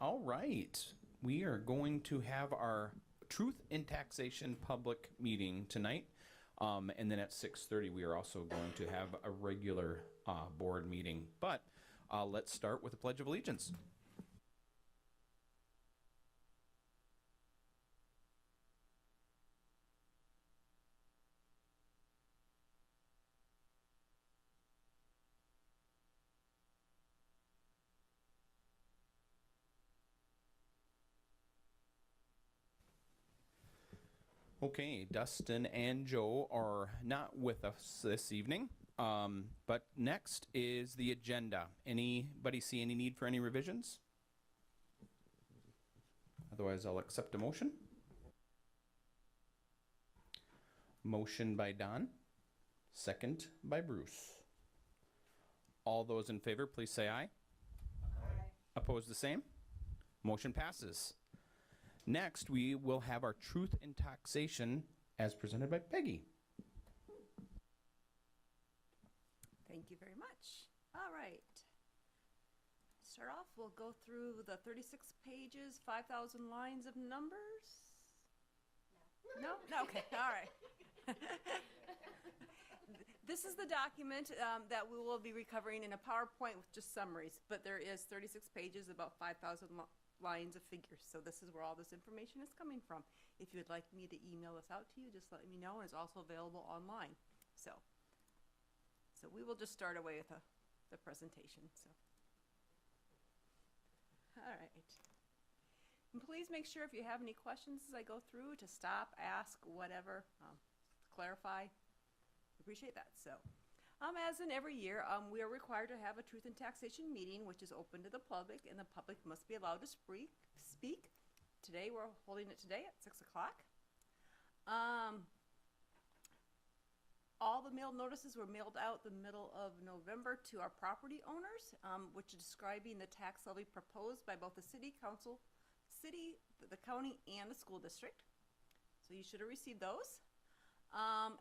All right. We are going to have our Truth in Taxation public meeting tonight. And then at 6:30, we are also going to have a regular board meeting. But let's start with the Pledge of Allegiance. Okay, Dustin and Joe are not with us this evening. But next is the agenda. Anybody see any need for any revisions? Otherwise, I'll accept a motion. Motion by Don, second by Bruce. All those in favor, please say aye. Aye. Opposed, the same? Motion passes. Next, we will have our Truth in Taxation as presented by Peggy. Thank you very much. All right. Start off, we'll go through the 36 pages, 5,000 lines of numbers. No? No? Okay, all right. This is the document that we will be recovering in a PowerPoint with just summaries, but there is 36 pages, about 5,000 lines of figures. So this is where all this information is coming from. If you'd like me to email this out to you, just let me know, and it's also available online. So we will just start away with the presentation. So, all right. And please make sure if you have any questions as I go through to stop, ask, whatever, clarify. Appreciate that. So, as in every year, we are required to have a Truth in Taxation meeting, which is open to the public, and the public must be allowed to speak. Today, we're holding it today at 6 o'clock. All the mailed notices were mailed out the middle of November to our property owners, which is describing the tax levy proposed by both the city council, the county, and the school district. So you should have received those.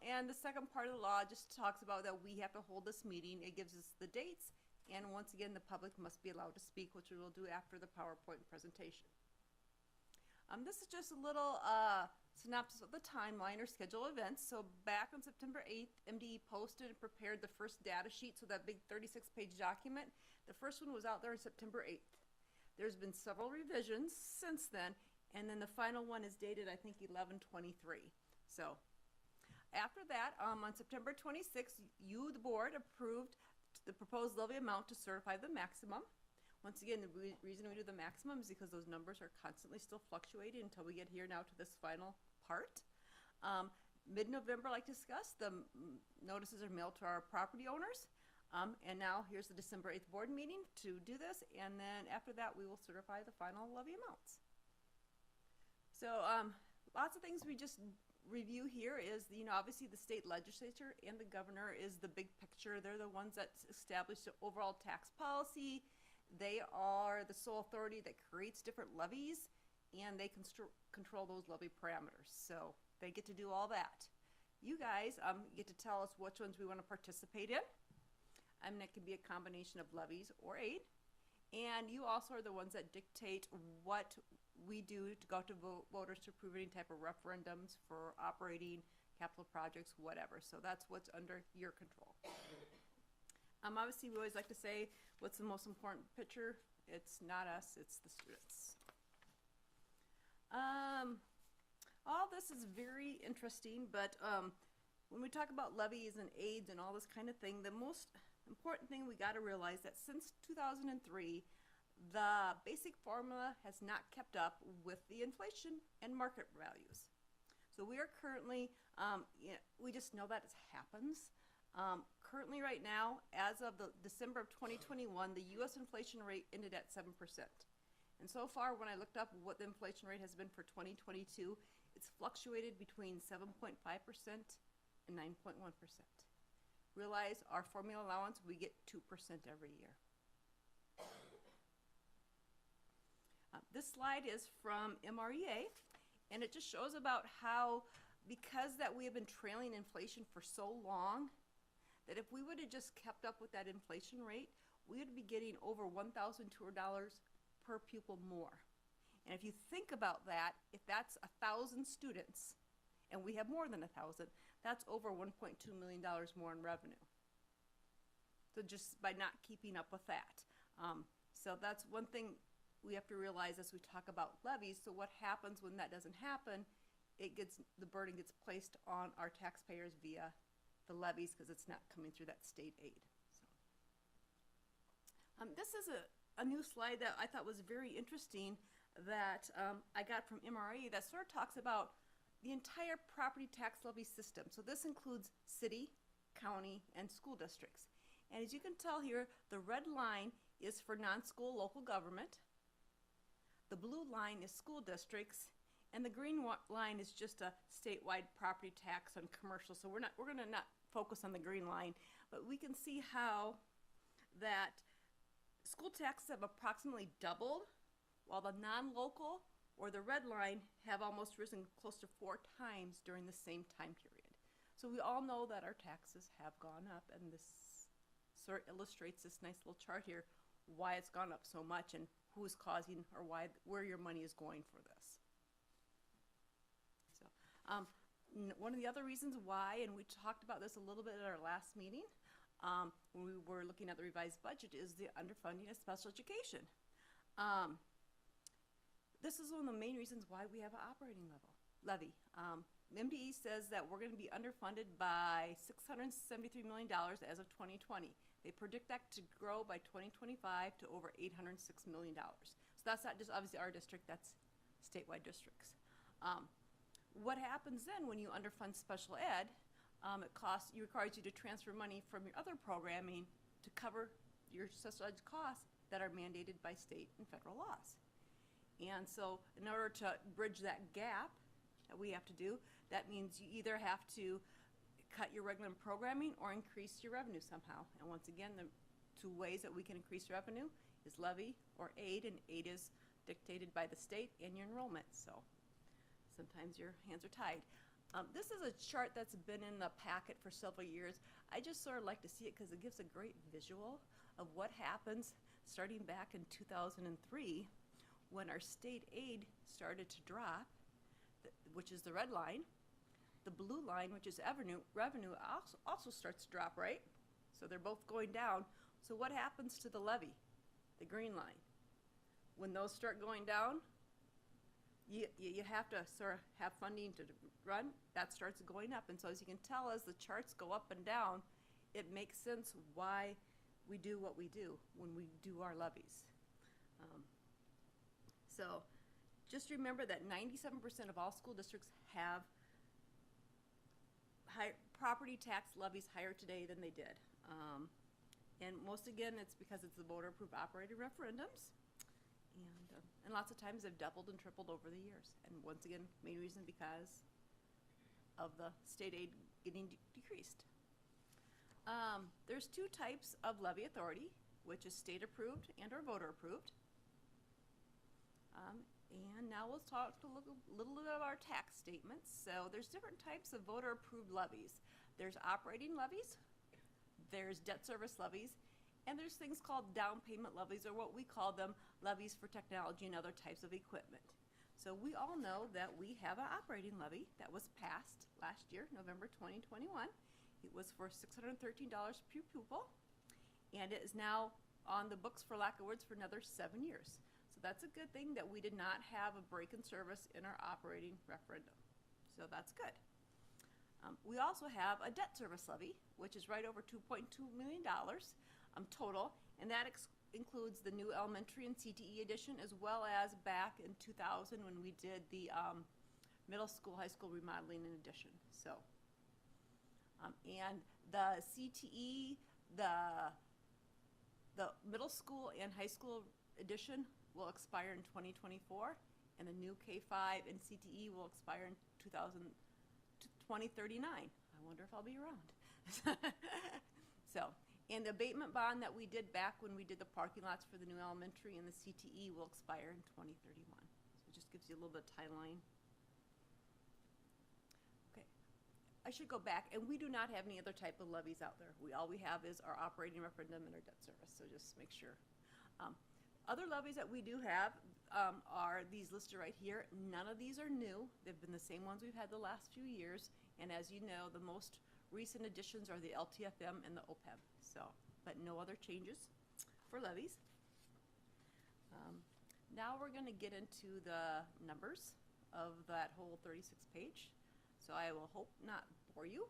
And the second part of the law just talks about that we have to hold this meeting. It gives us the dates, and once again, the public must be allowed to speak, which we will do after the PowerPoint presentation. This is just a little synopsis of the timeline or schedule events. So back on September 8th, MDE posted and prepared the first data sheet, so that big 36-page document. The first one was out there on September 8th. There's been several revisions since then, and then the final one is dated, I think, 11/23. So after that, on September 26th, you, the board, approved the proposed levy amount to certify the maximum. Once again, the reason we do the maximum is because those numbers are constantly still fluctuating until we get here now to this final part. Mid-November, like discussed, the notices are mailed to our property owners. And now here's the December 8th board meeting to do this. And then after that, we will certify the final levy amounts. So lots of things we just review here is, obviously the state legislature and the governor is the big picture. They're the ones that establish the overall tax policy. They are the sole authority that creates different levies, and they control those levy parameters. So they get to do all that. You guys get to tell us which ones we want to participate in. It can be a combination of levies or aid. And you also are the ones that dictate what we do to go to voters to approve any type of referendums for operating capital projects, whatever. So that's what's under your control. Obviously, we always like to say, what's the most important picture? It's not us, it's the students. All this is very interesting, but when we talk about levies and aids and all this kind of thing, the most important thing we got to realize that since 2003, the basic formula has not kept up with the inflation and market values. So we are currently, we just know that it happens. Currently right now, as of the December of 2021, the U.S. inflation rate ended at 7%. And so far, when I looked up what the inflation rate has been for 2022, it's fluctuated between 7.5% and 9.1%. Realize our formula allowance, we get 2% every year. This slide is from MREA, and it just shows about how, because that we have been trailing inflation for so long, that if we would have just kept up with that inflation rate, we would be getting over $1,200 per pupil more. And if you think about that, if that's 1,000 students, and we have more than 1,000, that's over $1.2 million more in revenue. So just by not keeping up with that. So that's one thing we have to realize as we talk about levies. So what happens when that doesn't happen? The burden gets placed on our taxpayers via the levies because it's not coming through that state aid. So, this is a new slide that I thought was very interesting that I got from MRE that sort of talks about the entire property tax levy system. So this includes city, county, and school districts. And as you can tell here, the red line is for non-school local government. The blue line is school districts, and the green line is just a statewide property tax on commercial. So we're going to not focus on the green line, but we can see how that school taxes have approximately doubled, while the non-local or the red line have almost risen close to 4 times during the same time period. So we all know that our taxes have gone up, and this sort of illustrates this nice little chart here, why it's gone up so much and who's causing or where your money is going for this. So one of the other reasons why, and we talked about this a little bit at our last meeting when we were looking at the revised budget, is the underfunding of special education. This is one of the main reasons why we have an operating levy. MDE says that we're going to be underfunded by $673 million as of 2020. They predict that to grow by 2025 to over $806 million. So that's not just obviously our district, that's statewide districts. What happens then when you underfund special ed? It requires you to transfer money from your other programming to cover your special ed costs that are mandated by state and federal laws. And so in order to bridge that gap that we have to do, that means you either have to cut your regular programming or increase your revenue somehow. And once again, the 2 ways that we can increase revenue is levy or aid, and aid is dictated by the state and your enrollment. So sometimes your hands are tied. This is a chart that's been in the packet for several years. I just sort of like to see it because it gives a great visual of what happens starting back in 2003 when our state aid started to drop, which is the red line. The blue line, which is revenue, also starts to drop, right? So they're both going down. So what happens to the levy, the green line? When those start going down, you have to sort of have funding to run. That starts going up. And so as you can tell, as the charts go up and down, it makes sense why we do what we do when we do our levies. So just remember that 97% of all school districts have property tax levies higher today than they did. And most, again, it's because it's the voter-approved operating referendums. And lots of times they've doubled and tripled over the years. And once again, main reason because of the state aid getting decreased. There's 2 types of levy authority, which is state-approved and or voter-approved. And now let's talk a little bit about our tax statements. So there's different types of voter-approved levies. There's operating levies, there's debt service levies, and there's things called down payment levies, or what we call them, levies for technology and other types of equipment. So we all know that we have an operating levy that was passed last year, November 2021. It was for $613 per pupil, and it is now on the books, for lack of words, for another 7 years. So that's a good thing that we did not have a break in service in our operating referendum. So that's good. We also have a debt service levy, which is right over $2.2 million total, and that includes the new elementary and CTE edition, as well as back in 2000 when we did the middle school, high school remodeling and addition. So, and the CTE, the middle school and high school edition will expire in 2024, and the new K-5 and CTE will expire in 2039. I wonder if I'll be around. So, and the abatement bond that we did back when we did the parking lots for the new elementary and the CTE will expire in 2031. So it just gives you a little bit of timeline. Okay, I should go back, and we do not have any other type of levies out there. All we have is our operating referendum and our debt service, so just make sure. Other levies that we do have are these listed right here. None of these are new. They've been the same ones we've had the last few years. And as you know, the most recent additions are the LTFM and the OPEB. So, but no other changes for levies. Now we're going to get into the numbers of that whole 36 page. So I will hope not bore you.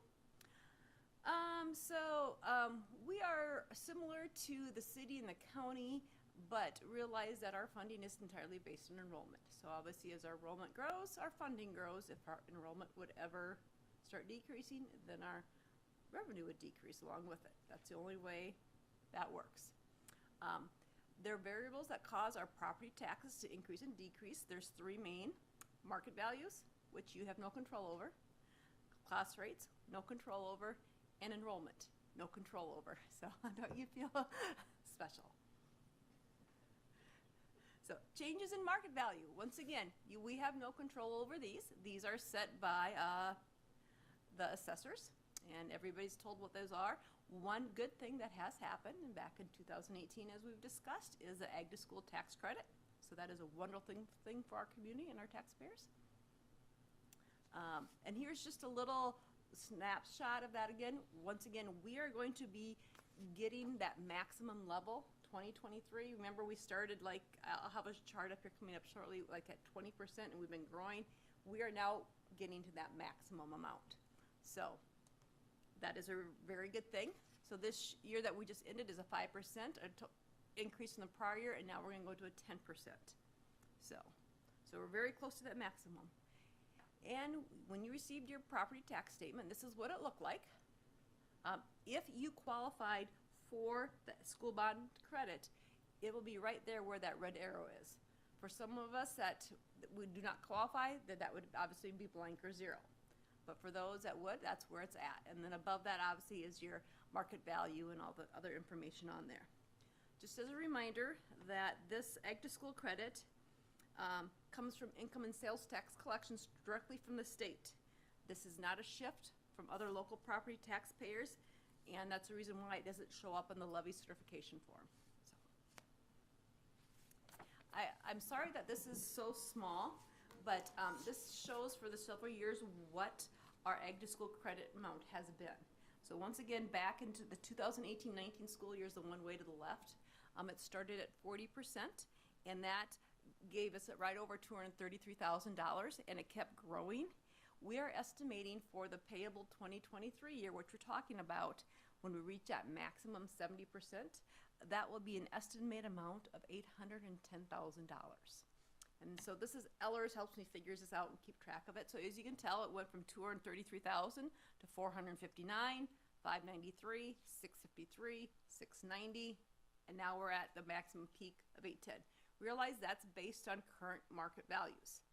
We are similar to the city and the county, but realize that our funding is entirely based on enrollment. So obviously as our enrollment grows, our funding grows. If our enrollment would ever start decreasing, then our revenue would decrease along with it. That's the only way that works. There are variables that cause our property taxes to increase and decrease. There's three main: market values, which you have no control over; class rates, no control over; and enrollment, no control over. So don't you feel special? So changes in market value. Once again, we have no control over these. These are set by the assessors, and everybody's told what those are. One good thing that has happened, and back in 2018, as we've discussed, is the Ag to School tax credit. So that is a wonderful thing for our community and our taxpayers. And here's just a little snapshot of that again. Once again, we are going to be getting that maximum level 2023. Remember, we started, like, I'll have a chart up here coming up shortly, like at 20%, and we've been growing. We are now getting to that maximum amount. So that is a very good thing. So this year that we just ended is a 5% increase from the prior year, and now we're going to go to a 10%. So we're very close to that maximum. And when you received your property tax statement, this is what it looked like. If you qualified for the school bond credit, it will be right there where that red arrow is. For some of us that we do not qualify, that would obviously be blank or zero. But for those that would, that's where it's at. And then above that, obviously, is your market value and all the other information on there. Just as a reminder that this Ag to School credit comes from income and sales tax collections directly from the state. This is not a shift from other local property taxpayers, and that's the reason why it doesn't show up in the levy certification form. So I'm sorry that this is so small, but this shows for the several years what our Ag to School credit amount has been. So once again, back into the 2018-19 school year is the one way to the left. It started at 40%, and that gave us right over $233,000, and it kept growing. We are estimating for the payable 2023 year, which we're talking about, when we reach that maximum 70%, that will be an estimated amount of $810,000. And so this is, Ellers helps me figure this out and keep track of it. So as you can tell, it went from $233,000 to $459,000, $593,000, $653,000, $690,000, and now we're at the maximum peak of $810,000. Realize that's based on current market values.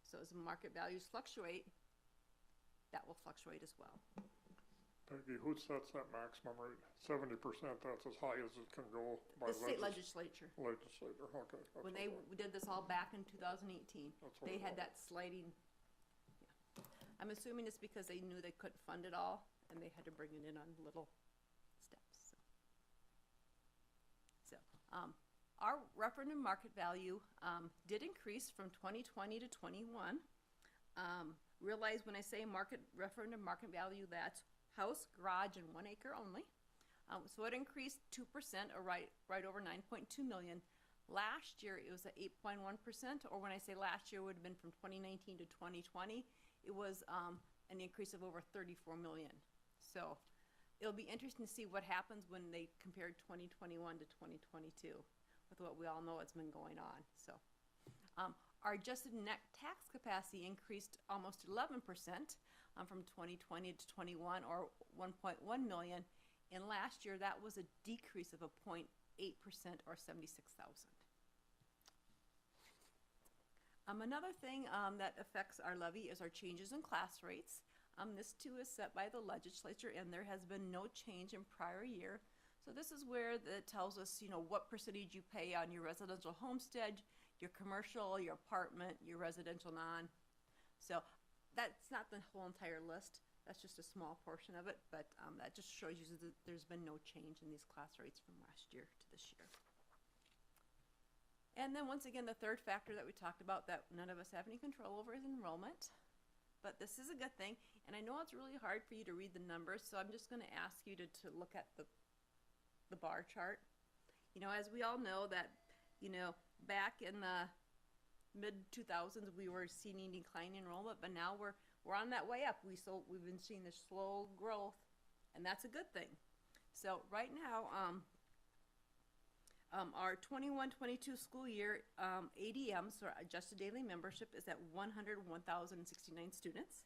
So as market values fluctuate, that will fluctuate as well. Peggy, who sets that maximum rate? 70%, that's as high as it can go by The state legislature. Legislator, okay. When they did this all back in 2018, they had that sliding. Yeah. I'm assuming it's because they knew they couldn't fund it all, and they had to bring it in on little steps. So our referendum market value did increase from 2020 to 21. Realize when I say referendum market value, that's house, garage, and 1 acre only. So it increased 2%, or right over 9.2 million. Last year it was at 8.1%, or when I say last year, it would have been from 2019 to 2020. It was an increase of over 34 million. So it'll be interesting to see what happens when they compare 2021 to 2022 with what we all know has been going on. So our adjusted net tax capacity increased almost 11% from 2020 to 21, or 1.1 million. And last year, that was a decrease of 0.8%, or 76,000. Another thing that affects our levy is our changes in class rates. This too is set by the legislature, and there has been no change in prior year. So this is where it tells us, what percentage you pay on your residential homestead, your commercial, your apartment, your residential non. So that's not the whole entire list. That's just a small portion of it, but that just shows you that there's been no change in these class rates from last year to this year. And then once again, the third factor that we talked about that none of us have any control over is enrollment. But this is a good thing, and I know it's really hard for you to read the numbers, so I'm just going to ask you to look at the bar chart. You know, as we all know that, you know, back in the mid-2000s, we were seeing a decline in enrollment, but now we're on that way up. We've been seeing this slow growth, and that's a good thing. So right now, our 21-22 school year ADM, so our adjusted daily membership, is at 101,069 students.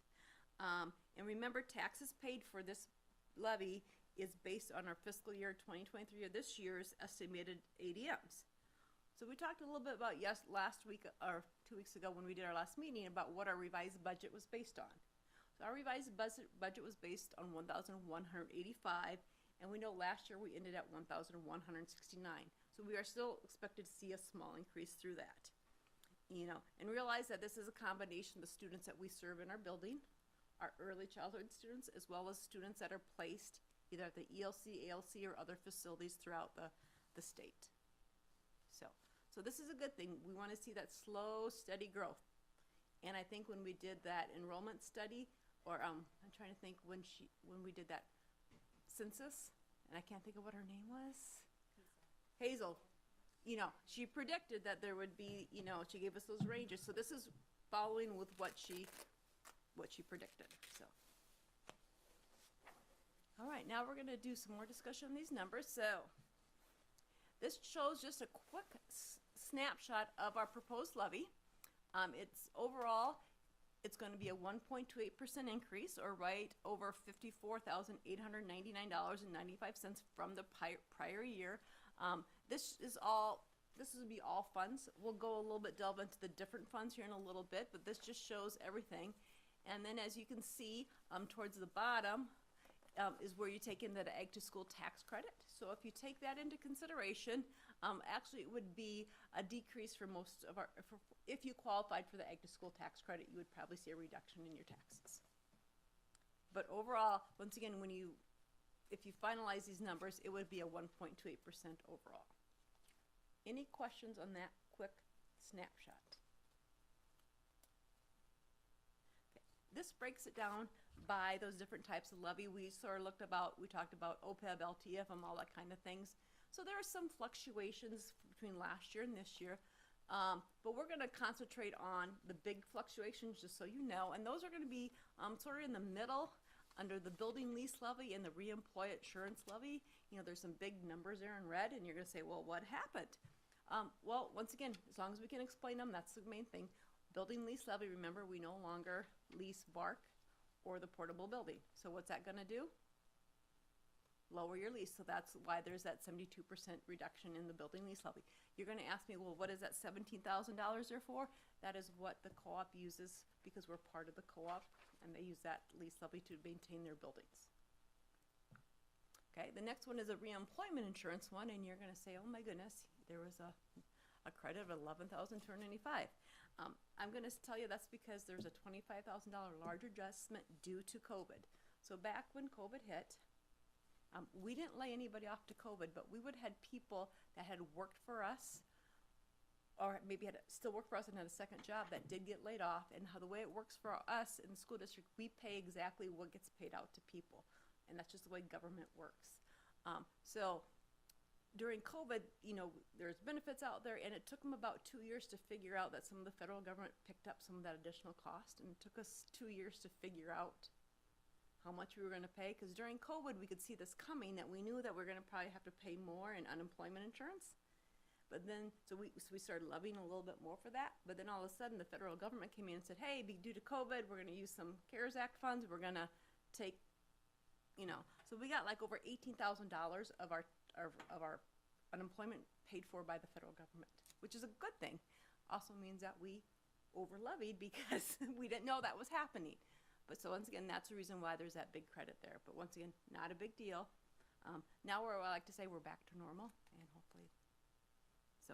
And remember, taxes paid for this levy is based on our fiscal year 2023 or this year's estimated ADMs. So we talked a little bit about last week or 2 weeks ago when we did our last meeting about what our revised budget was based on. So our revised budget was based on 1,185, and we know last year we ended at 1,169. So we are still expected to see a small increase through that. You know, and realize that this is a combination of the students that we serve in our building, our early childhood students, as well as students that are placed either at the ELC, ALC, or other facilities throughout the state. So this is a good thing. We want to see that slow, steady growth. And I think when we did that enrollment study, or I'm trying to think when we did that census, and I can't think of what her name was. Hazel. You know, she predicted that there would be, you know, she gave us those ranges. So this is following with what she predicted. So, all right, now we're going to do some more discussion on these numbers. So this shows just a quick snapshot of our proposed levy. It's overall, it's going to be a 1.28% increase, or right over $54,899.95 from the prior year. This will be all funds. We'll go a little bit delve into the different funds here in a little bit, but this just shows everything. And then as you can see, towards the bottom is where you take in the Ag to School tax credit. So if you take that into consideration, actually it would be a decrease for most of if you qualified for the Ag to School tax credit, you would probably see a reduction in your taxes. But overall, once again, if you finalize these numbers, it would be a 1.28% overall. Any questions on that quick snapshot? Okay. This breaks it down by those different types of levy. We talked about OPEB, LTF, and all that kind of things. So there are some fluctuations between last year and this year, but we're going to concentrate on the big fluctuations, just so you know, and those are going to be sort of in the middle under the building lease levy and the reemployment insurance levy. You know, there's some big numbers there in red, and you're going to say, well, what happened? Well, once again, as long as we can explain them, that's the main thing. Building lease levy, remember, we no longer lease bark or the portable building. So what's that going to do? Lower your lease. So that's why there's that 72% reduction in the building lease levy. You're going to ask me, well, what is that $17,000 there for? That is what the co-op uses, because we're part of the co-op, and they use that lease levy to maintain their buildings. Okay, the next one is a reemployment insurance one, and you're going to say, oh my goodness, there was a credit of $11,295. I'm going to tell you that's because there's a $25,000 large adjustment due to COVID. So back when COVID hit, we didn't lay anybody off to COVID, but we would have had people that had worked for us, or maybe still worked for us and had a second job, that did get laid off. And how the way it works for us in the school district, we pay exactly what gets paid out to people, and that's just the way government works. So during COVID, you know, there's benefits out there, and it took them about 2 years to figure out that some of the federal government picked up some of that additional cost, and it took us 2 years to figure out how much we were going to pay, because during COVID we could see this coming, that we knew that we're going to probably have to pay more in unemployment insurance. But then, so we started levying a little bit more for that. But then all of a sudden the federal government came in and said, hey, due to COVID, we're going to use some CARES Act funds. We're going to take, you know, so we got like over $18,000 of our unemployment paid for by the federal government, which is a good thing. Also means that we over levied because we didn't know that was happening. But so once again, that's the reason why there's that big credit there. But once again, not a big deal. Now I like to say we're back to normal, and hopefully. So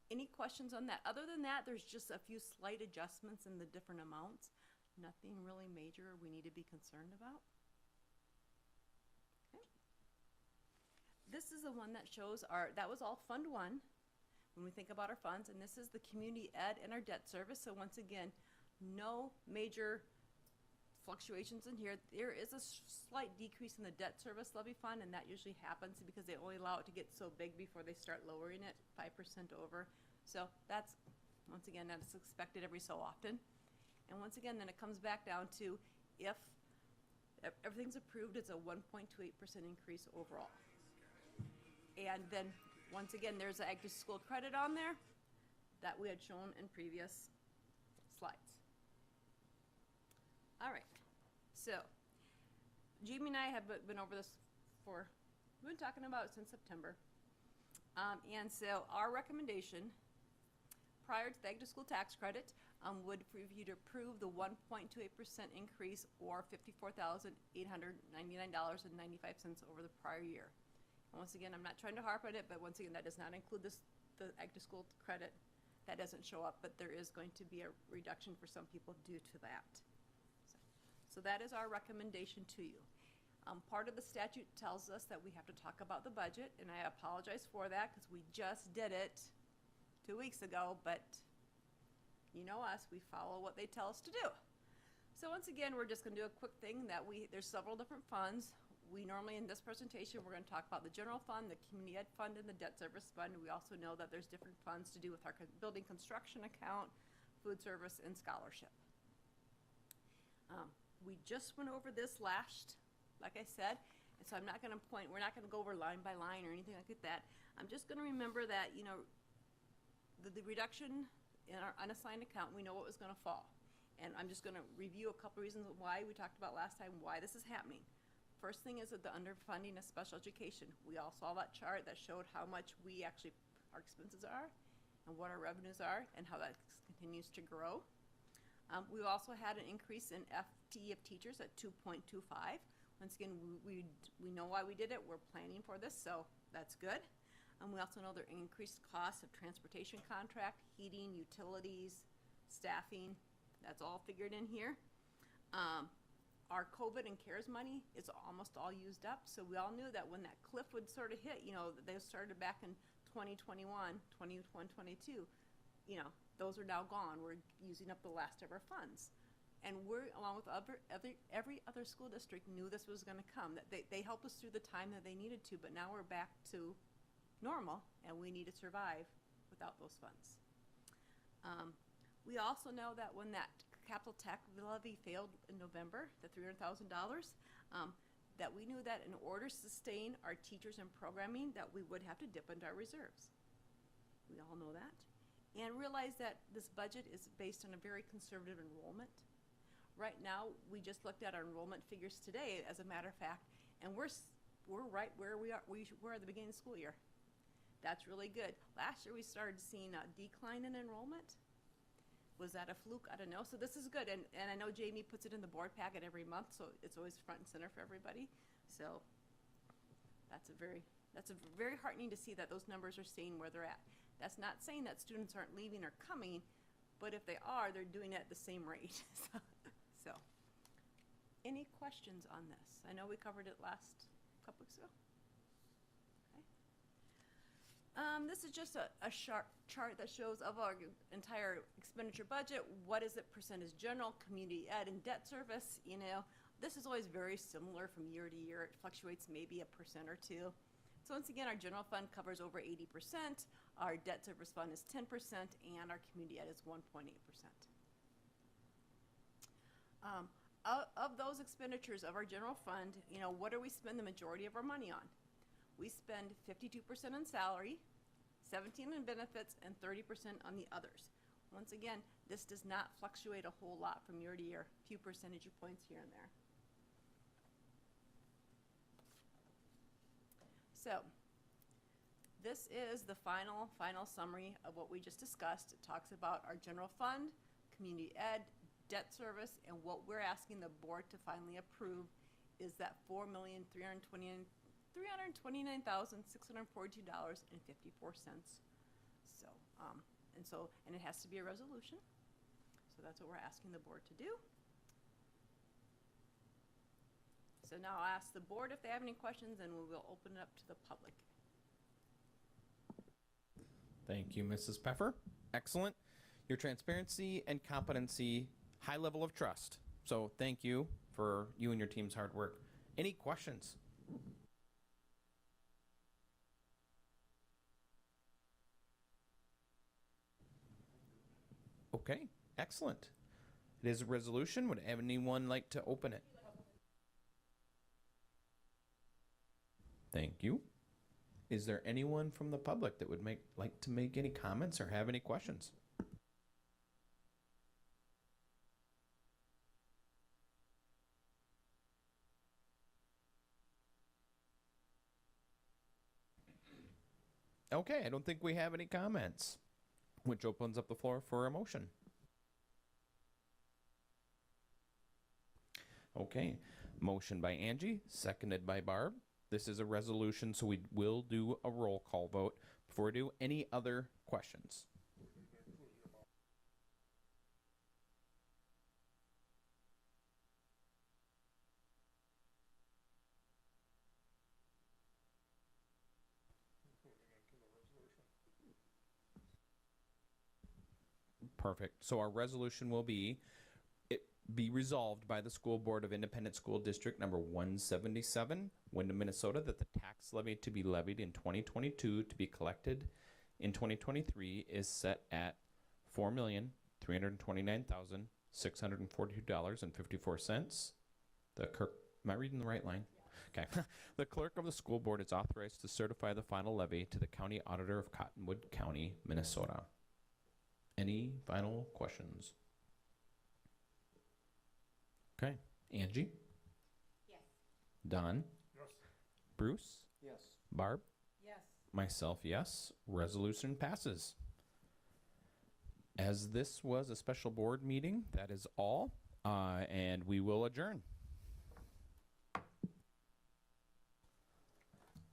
any questions on that? Other than that, there's just a few slight adjustments in the different amounts. Nothing really major we need to be concerned about. Okay. This is the one that shows that was all Fund 1. when we think about our funds, and this is the community ed and our debt service. So once again, no major fluctuations in here. There is a slight decrease in the debt service levy fund, and that usually happens because they only allow it to get so big before they start lowering it 5% over. So that's, once again, that's expected every so often. And once again, then it comes back down to if everything's approved, it's a 1.28% increase overall. And then, once again, there's the ag to school credit on there that we had shown in previous slides. All right, so Jamie and I have been over this we've been talking about it since September. And so our recommendation prior to the ag to school tax credit would for you to approve the 1.28% increase or $54,899.95 over the prior year. And once again, I'm not trying to harp on it, but once again, that does not include the ag to school credit. That doesn't show up, but there is going to be a reduction for some people due to that. So that is our recommendation to you. Part of the statute tells us that we have to talk about the budget, and I apologize for that because we just did it 2 weeks ago, but you know us, we follow what they tell us to do. So once again, we're just gonna do a quick thing that there's several different funds. We normally, in this presentation, we're gonna talk about the general fund, the community ed fund, and the debt service fund. We also know that there's different funds to do with our building construction account, food service, and scholarship. We just went over this last, like I said, and so I'm not gonna we're not gonna go over line by line or anything like that. I'm just gonna remember that, you know, the reduction in our unassigned account, we know what was gonna fall. And I'm just gonna review a couple reasons why we talked about last time, why this is happening. First thing is that the underfunding of special education. We all saw that chart that showed how much our expenses are and what our revenues are and how that continues to grow. We also had an increase in FTE of teachers at 2.25. Once again, we know why we did it. We're planning for this, so that's good. We also know there are increased costs of transportation contract, heating, utilities, staffing. That's all figured in here. Our COVID and CARES money is almost all used up, so we all knew that when that cliff would sort of hit, you know, they started back in 2021, 22, you know, those are now gone. We're using up the last of our funds. And we're, along with every other school district, knew this was going to come. That they helped us through the time that they needed to, but now we're back to normal, and we need to survive without those funds. We also know that when that capital tax levy failed in November, the $300,000, that we knew that in order to sustain our teachers and programming, that we would have to dip into our reserves. We all know that. And realize that this budget is based on a very conservative enrollment. Right now, we just looked at our enrollment figures today, as a matter of fact, and we're right where we were at the beginning of the school year. That's really good. Last year, we started seeing a decline in enrollment. Was that a fluke? I don't know. So this is good, and I know Jamie puts it in the board packet every month, so it's always front and center for everybody. So that's very heartening to see that those numbers are staying where they're at. That's not saying that students aren't leaving or coming, but if they are, they're doing it at the same rate. So, any questions on this? I know we covered it last couple weeks ago. Okay. This is just a chart that shows of our entire expenditure budget. What is it percentage general, community ed, and debt service? You know, this is always very similar from year to year. It fluctuates maybe 1% or 2%. So once again, our general fund covers over 80%, our debt service fund is 10%, and our community ed is 1.8%. Of those expenditures of our general fund, you know, what do we spend the majority of our money on? We spend 52% on salary, 17% on benefits, and 30% on the others. Once again, this does not fluctuate a whole lot from year to year, a few percentage points here and there. So, this is the final summary of what we just discussed. It talks about our general fund, community ed, debt service, and what we're asking the board to finally approve is that $4,329,642.54. So, and it has to be a resolution. So that's what we're asking the board to do. So now I'll ask the board if they have any questions, and we will open it up to the public. Thank you, Mrs. Pfeffer. Excellent. Your transparency and competency, high level of trust. So thank you for you and your team's hard work. Any questions? Okay, excellent. It is a resolution. Would anyone like to open it? Thank you. Is there anyone from the public that would like to make any comments or have any questions? Okay, I don't think we have any comments, which opens up the floor for a motion. Okay, motion by Angie, seconded by Barb. This is a resolution, so we will do a roll call vote before we do any other questions. Perfect. So our resolution will be resolved by the School Board of Independent School District number 177, Wyndham, Minnesota, that the tax levy to be levied in 2022 to be collected in 2023 is set at $4,329,642.54. Am I reading the right line? Okay. The clerk of the school board is authorized to certify the final levy to the county auditor of Cottonwood County, Minnesota. Any final questions? Okay. Angie? Yes. Don? Yes. Bruce? Yes. Barb? Yes. Myself, yes. Resolution passes. As this was a special board meeting, that is all, and we will adjourn.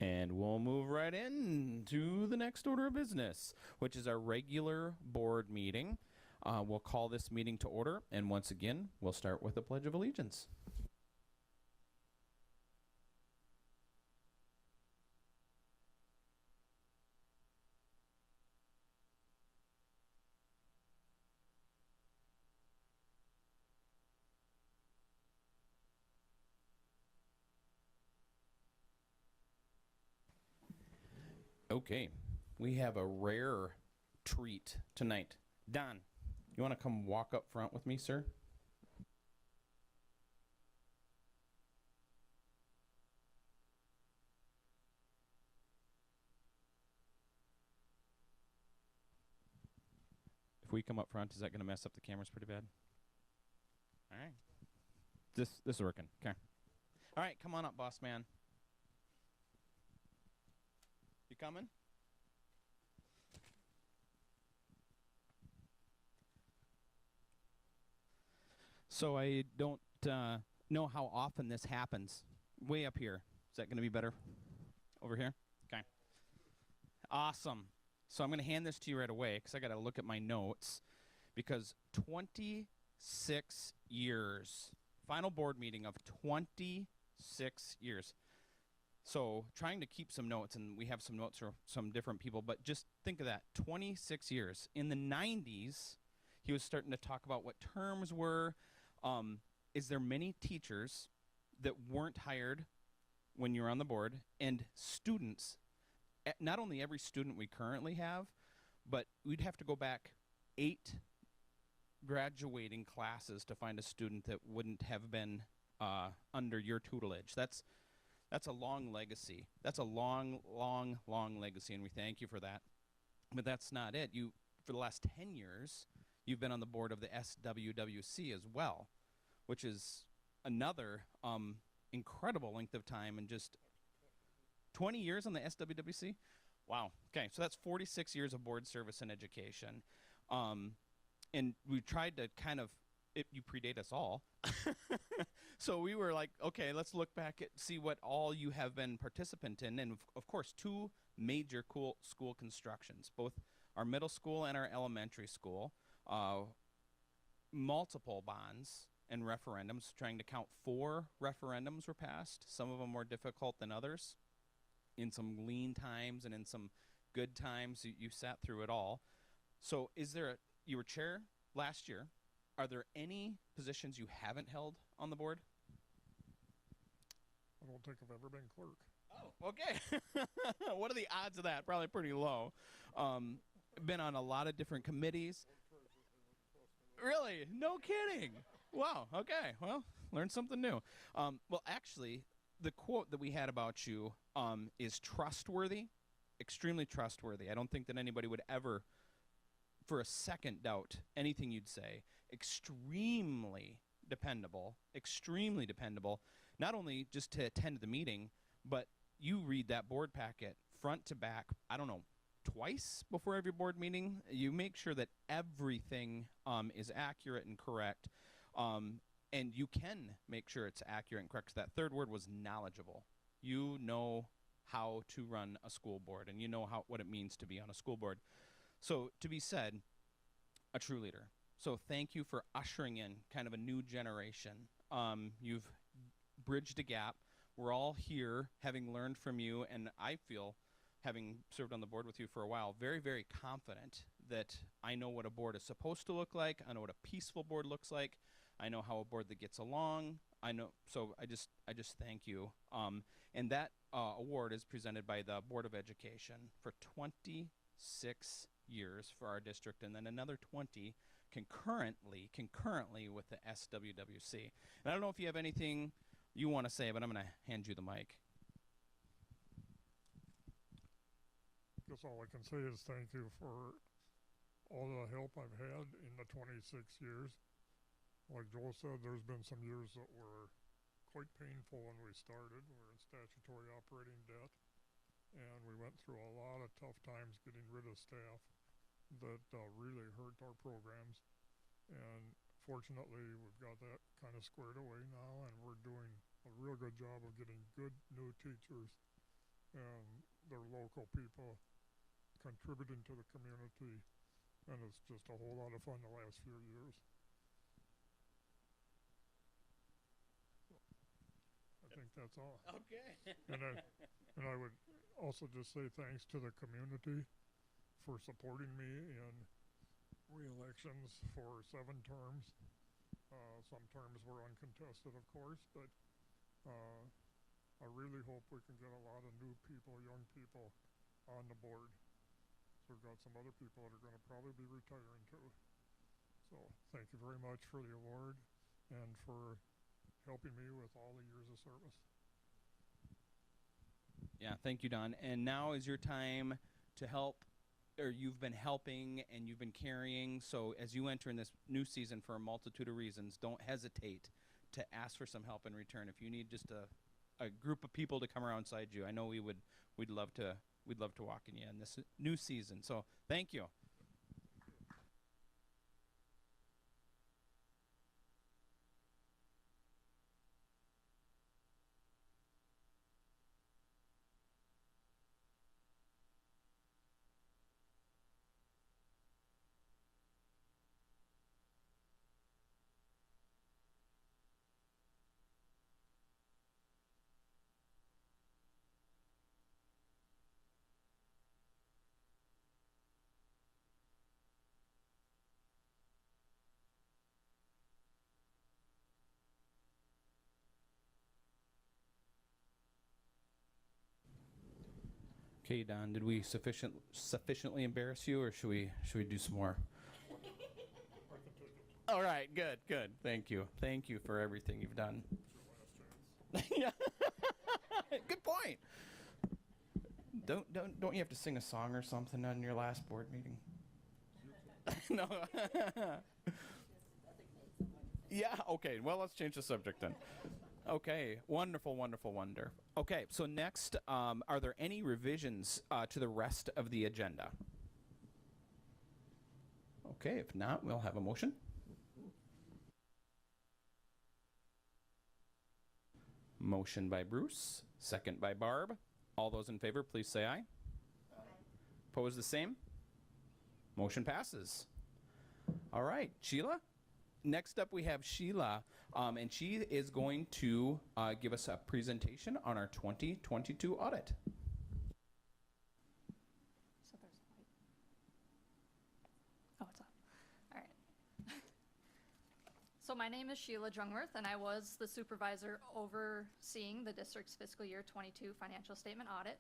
And we'll move right in to the next order of business, which is our regular board meeting. We'll call this meeting to order, and once again, we'll start with the Pledge of Allegiance. Okay, we have a rare treat tonight. Don, you want to come walk up front with me, sir? If we come up front, is that going to mess up the cameras pretty bad? All right. This is working. Okay. All right, come on up, boss man. You coming? So I don't know how often this happens. Way up here. Is that going to be better? Over here? Okay. Awesome. So I'm going to hand this to you right away because I got to look at my notes because 26 years. Final board meeting of 26 years. So trying to keep some notes, and we have some notes from some different people, but just think of that, 26 years. In the 90s, he was starting to talk about what terms were. Is there many teachers that weren't hired when you were on the board, and students, not only every student we currently have, but we'd have to go back 8 graduating classes to find a student that wouldn't have been under your tutelage. That's a long legacy. That's a long, long, long legacy, and we thank you for that. But that's not it. You, for the last 10 years, you've been on the board of the SWWC as well, which is another incredible length of time, and just 20 years on the SWWC? Wow. Okay, so that's 46 years of board service and education. And we tried to kind of, you predate us all. So we were like, okay, let's look back at see what all you have been participant in. And of course, 2 major school constructions, both our middle school and our elementary school, multiple bonds and referendums, trying to count 4 referendums were passed. Some of them more difficult than others in some lean times and in some good times. You sat through it all. So you were chair last year. Are there any positions you haven't held on the board? I don't think I've ever been clerk. Oh, okay. What are the odds of that? Probably pretty low. Been on a lot of different committees. Really? No kidding. Wow. Okay. Well, learned something new. Well, actually, the quote that we had about you is trustworthy, extremely trustworthy. I don't think that anybody would ever, for a second, doubt anything you'd say. Extremely dependable, not only just to attend the meeting, but you read that board packet front to back, I don't know, twice before every board meeting. You make sure that everything is accurate and correct. And you can make sure it's accurate and correct. 'Cause that third word was knowledgeable. You know how to run a school board, and you know what it means to be on a school board. So, to be said, a true leader. So thank you for ushering in kind of a new generation. You've bridged a gap. We're all here having learned from you, and I feel, having served on the board with you for a while, very, very confident that I know what a board is supposed to look like. I know what a peaceful board looks like. I know how a board that gets along. So I just thank you. And that award is presented by the Board of Education for 26 years for our district, and then another 20 concurrently with the SWWC. And I don't know if you have anything you want to say, but I'm going to hand you the mic. Guess all I can say is thank you for all the help I've had in the 26 years. Like Joel said, there's been some years that were quite painful when we started. We were in statutory operating debt, and we went through a lot of tough times getting rid of staff that really hurt our programs. And fortunately, we've got that kind of squared away now, and we're doing a real good job of getting good new teachers and their local people contributing to the community, and it's just a whole lot of fun the last few years. So, I think that's all. Okay. And I would also just say thanks to the community for supporting me in re-elections for 7 terms. Some terms were uncontested, of course, but I really hope we can get a lot of new people, young people, on the board. So we've got some other people that are going to probably be retiring too. So thank you very much for the award and for helping me with all the years of service. Yeah, thank you, Don. And now is your time to help, or you've been helping and you've been carrying. So as you enter in this new season for a multitude of reasons, don't hesitate to ask for some help in return. If you need just a group of people to come alongside you, I know we'd love to welcome you in this new season. So thank you. Okay, Don, did we sufficiently embarrass you, or should we do some more? All right, good. Thank you for everything you've done. Yeah, good point. Don't you have to sing a song or something on your last board meeting? No. Yeah. Okay. Well, let's change the subject then. Okay, wonderful. Okay, so next, are there any revisions to the rest of the agenda? Okay, if not, we'll have a motion. Motion by Bruce, second by Barb. All those in favor, please say aye. Aye. Opposed, the same? Motion passes. All right, Sheila? Next up, we have Sheila, and she is going to give us a presentation on our 2022 audit. my name is Sheila Jungworth, and I was the supervisor overseeing the district's fiscal year 22 financial statement audit.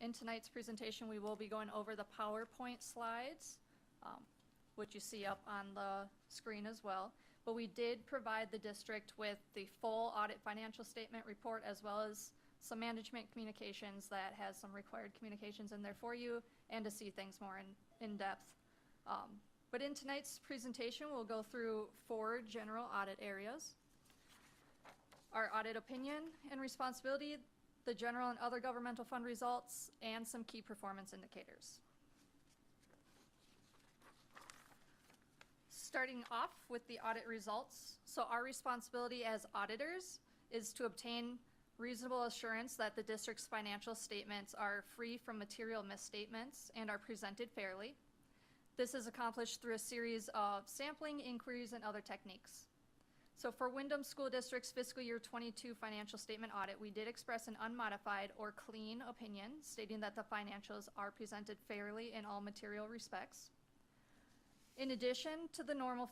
In tonight's presentation, we will be going over the PowerPoint slides, which you see up on the screen as well. But we did provide the district with the full audit financial statement report, as well as some management communications that has some required communications in there for you, and to see things more in depth. But in tonight's presentation, we'll go through 4 general audit areas: our audit opinion and responsibility, the general and other governmental fund results, and some key performance indicators. Starting off with the audit results. So our responsibility as auditors is to obtain reasonable assurance that the district's financial statements are free from material misstatements and are presented fairly. This is accomplished through a series of sampling, inquiries, and other techniques. So for Windham School District's fiscal year 22 financial statement audit, we did express an unmodified or clean opinion, stating that the financials are presented fairly in all material respects. In addition to the normal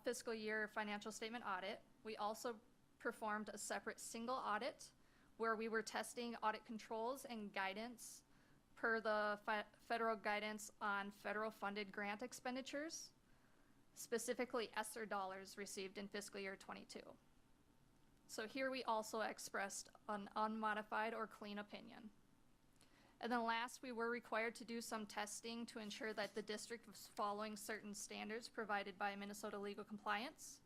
fiscal year financial statement audit, we also performed a separate single audit where we were testing audit controls and guidance per the federal guidance on federal funded grant expenditures, specifically ESSER dollars received in fiscal year 22. So here we also expressed an unmodified or clean opinion. And then last, we were required to do some testing to ensure that the district was following certain standards provided by Minnesota Legal Compliance,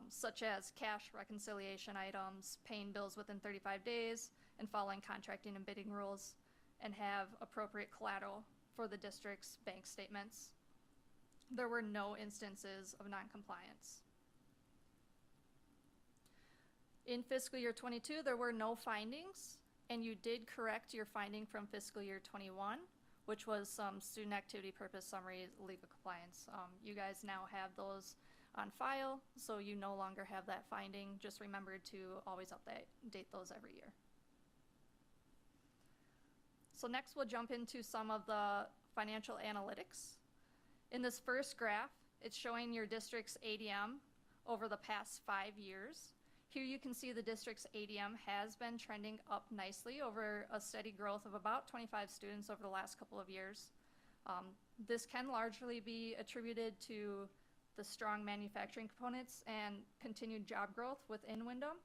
such as cash reconciliation items, paying bills within 35 days, and following contracting and bidding rules, and have appropriate collateral for the district's bank statements. There were no instances of noncompliance. In fiscal year 22, there were no findings, and you did correct your finding from fiscal year 21, which was some student activity purpose summary legal compliance. You guys now have those on file, so you no longer have that finding. Just remember to always update those every year. So next we'll jump into some of the financial analytics. In this first graph, it's showing your district's ADM over the past 5 years. Here you can see the district's ADM has been trending up nicely over a steady growth of about 25 students over the last couple of years. This can largely be attributed to the strong manufacturing components and continued job growth within Windham,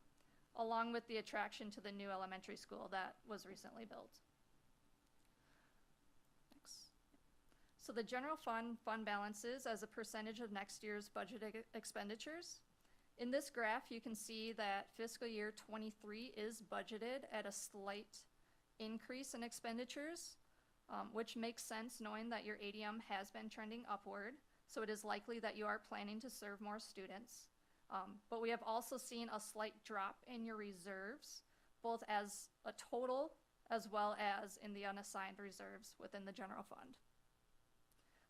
along with the attraction to the new elementary school that was recently built. Next. So the general fund balances as a percentage of next year's budget expenditures. In this graph, you can see that fiscal year 23 is budgeted at a slight increase in expenditures, which makes sense knowing that your ADM has been trending upward. So it is likely that you are planning to serve more students. But we have also seen a slight drop in your reserves, both as a total as well as in the unassigned reserves within the general fund.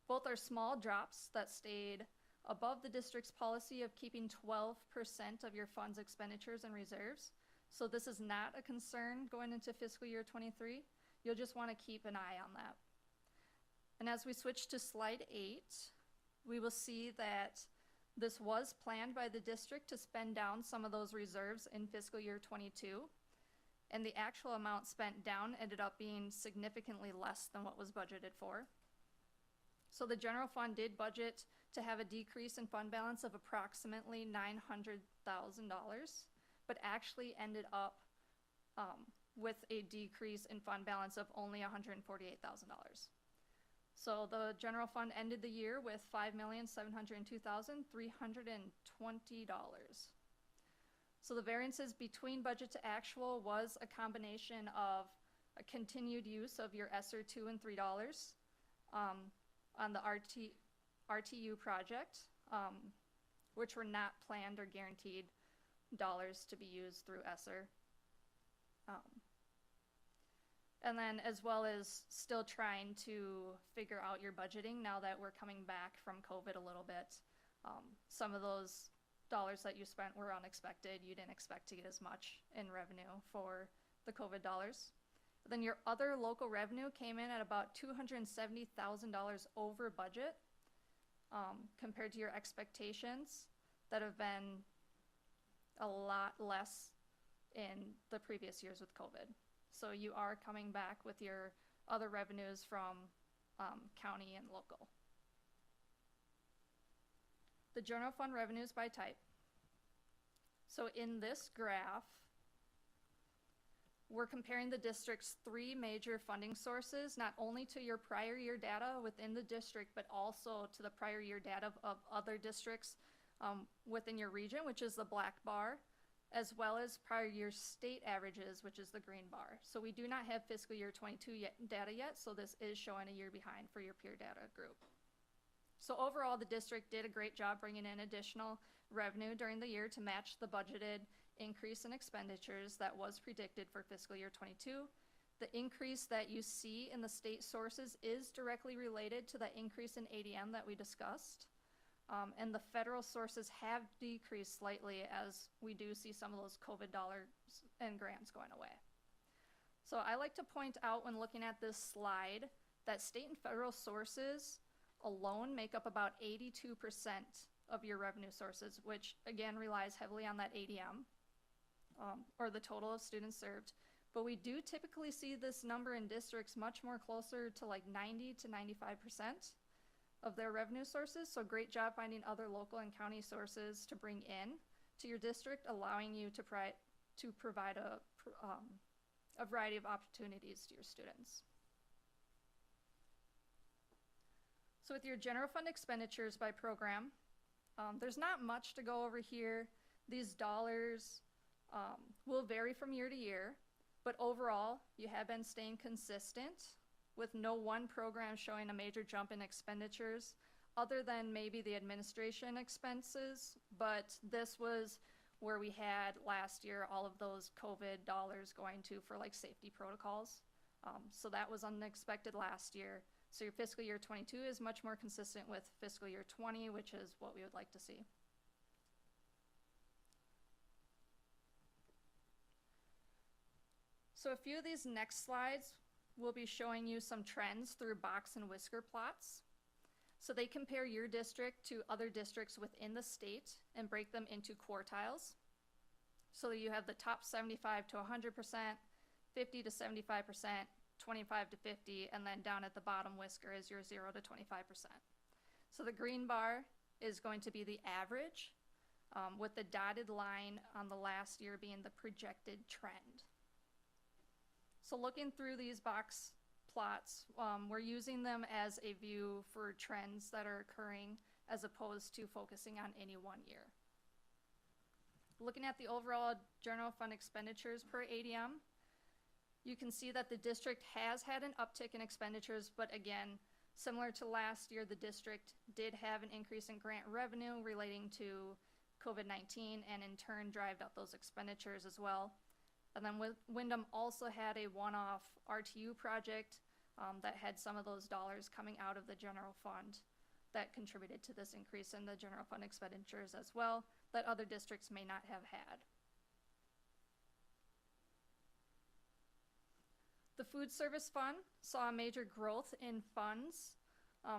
Both are small drops that stayed above the district's policy of keeping 12% of your fund's expenditures in reserves. So this is not a concern going into fiscal year 23. You'll just want to keep an eye on that. And as we switch to slide 8, we will see that this was planned by the district to spend down some of those reserves in fiscal year 22. And the actual amount spent down ended up being significantly less than what was budgeted for. So the general fund did budget to have a decrease in fund balance of approximately $900,000, but actually ended up with a decrease in fund balance of only $148,000. So the general fund ended the year with $5,702,320. So the variances between budget to actual was a combination of a continued use of your ESSER $2 and $3 on the RTU project, which were not planned or guaranteed dollars to be used through ESSER. And then as well as still trying to figure out your budgeting now that we're coming back from COVID a little bit. Some of those dollars that you spent were unexpected. You didn't expect to get as much in revenue for the COVID dollars. Then your other local revenue came in at about $270,000 over budget. compared to your expectations that have been a lot less in the previous years with COVID. So you are coming back with your other revenues from county and local. The general fund revenues by type. So in this graph, we're comparing the district's 3 major funding sources, not only to your prior year data within the district, but also to the prior year data of other districts within your region, which is the black bar, as well as prior year state averages, which is the green bar. So we do not have fiscal year 22 data yet, so this is showing a year behind for your peer data group. So overall, the district did a great job bringing in additional revenue during the year to match the budgeted increase in expenditures that was predicted for fiscal year 22. The increase that you see in the state sources is directly related to the increase in ADM that we discussed. And the federal sources have decreased slightly as we do see some of those COVID dollars and grants going away. So I like to point out when looking at this slide that state and federal sources alone make up about 82% of your revenue sources, which again relies heavily on that ADM, or the total of students served. But we do typically see this number in districts much more closer to like 90 to 95% of their revenue sources. So great job finding other local and county sources to bring in to your district, allowing you to provide a variety of opportunities to your students. So with your general fund expenditures by program, there's not much to go over here. These dollars will vary from year to year, but overall, you have been staying consistent with no one program showing a major jump in expenditures other than maybe the administration expenses, but this was where we had last year all of those COVID dollars going to for like safety protocols. So that was unexpected last year. So your fiscal year 22 is much more consistent with fiscal year 20, which is what we would like to see. So a few of these next slides will be showing you some trends through box and whisker plots. So they compare your district to other districts within the state and break them into quartiles. So you have the top 75 to 100%, 50 to 75%, 25 to 50, and then down at the bottom whisker is your 0 to 25%. So the green bar is going to be the average, with the dotted line on the last year being the projected trend. So looking through these box plots, we're using them as a view for trends that are occurring as opposed to focusing on any one year. Looking at the overall general fund expenditures per ADM, you can see that the district has had an uptick in expenditures, but again, similar to last year, the district did have an increase in grant revenue relating to COVID-19 and in turn drove up those expenditures as well. And then Wyndham also had a one-off RTU project that had some of those dollars coming out of the general fund that contributed to this increase in the general fund expenditures as well that other districts may not have had. The food service fund saw a major growth in funds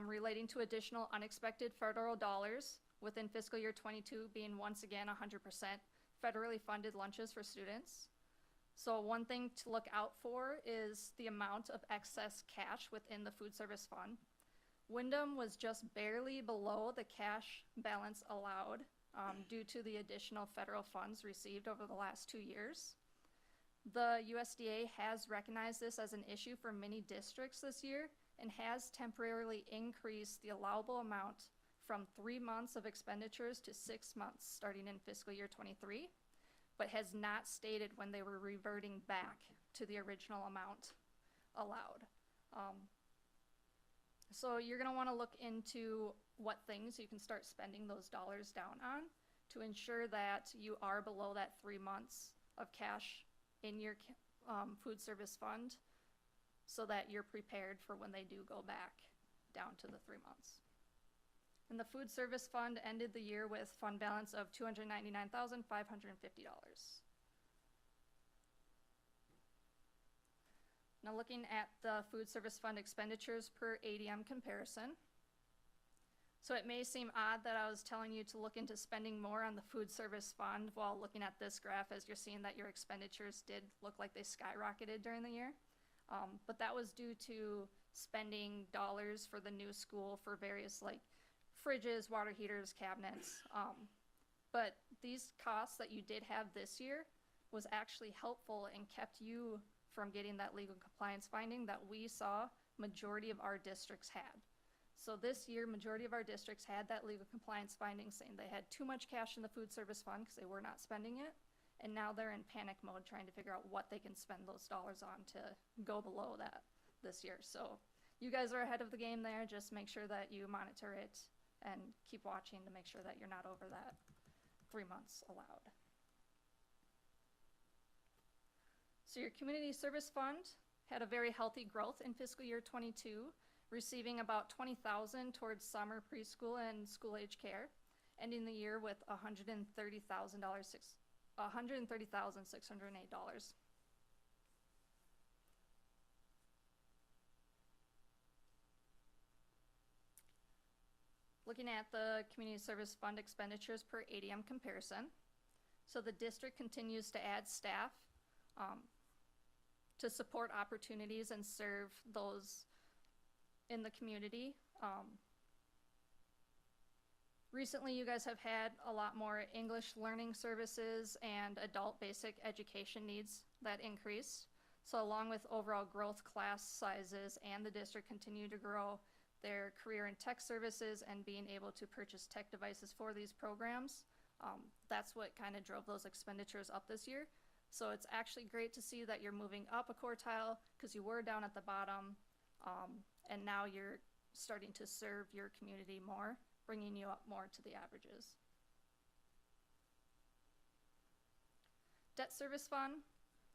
relating to additional unexpected federal dollars within fiscal year 22 being once again 100% federally funded lunches for students. So one thing to look out for is the amount of excess cash within the food service fund. Wyndham was just barely below the cash balance allowed due to the additional federal funds received over the last 2 years. The USDA has recognized this as an issue for many districts this year and has temporarily increased the allowable amount from 3 months of expenditures to 6 months starting in fiscal year 23. But has not stated when they were reverting back to the original amount allowed. So you're gonna wanna look into what things you can start spending those dollars down on to ensure that you are below that 3 months of cash in your food service fund so that you're prepared for when they do go back down to the 3 months. And the food service fund ended the year with fund balance of $299,550. Now looking at the food service fund expenditures per ADM comparison, So it may seem odd that I was telling you to look into spending more on the food service fund while looking at this graph, as you're seeing that your expenditures did look like they skyrocketed during the year. But that was due to spending dollars for the new school for various like fridges, water heaters, cabinets. But these costs that you did have this year was actually helpful and kept you from getting that legal compliance finding that we saw majority of our districts had. So this year, majority of our districts had that legal compliance finding saying they had too much cash in the food service fund because they were not spending it. And now they're in panic mode trying to figure out what they can spend those dollars on to go below that this year. So you guys are ahead of the game there. Just make sure that you monitor it and keep watching to make sure that you're not over that 3 months allowed. So your community service fund had a very healthy growth in fiscal year 22, receiving about $20,000 towards summer preschool and school age care, ending the year with $130,608. Looking at the community service fund expenditures per ADM comparison. So the district continues to add staff to support opportunities and serve those in the community. Recently, you guys have had a lot more English learning services and adult basic education needs that increased. So along with overall growth class sizes and the district continue to grow their career and tech services and being able to purchase tech devices for these programs, that's what kind of drove those expenditures up this year. So it's actually great to see that you're moving up a quartile because you were down at the bottom, and now you're starting to serve your community more, bringing you up more to the averages. Debt service fund.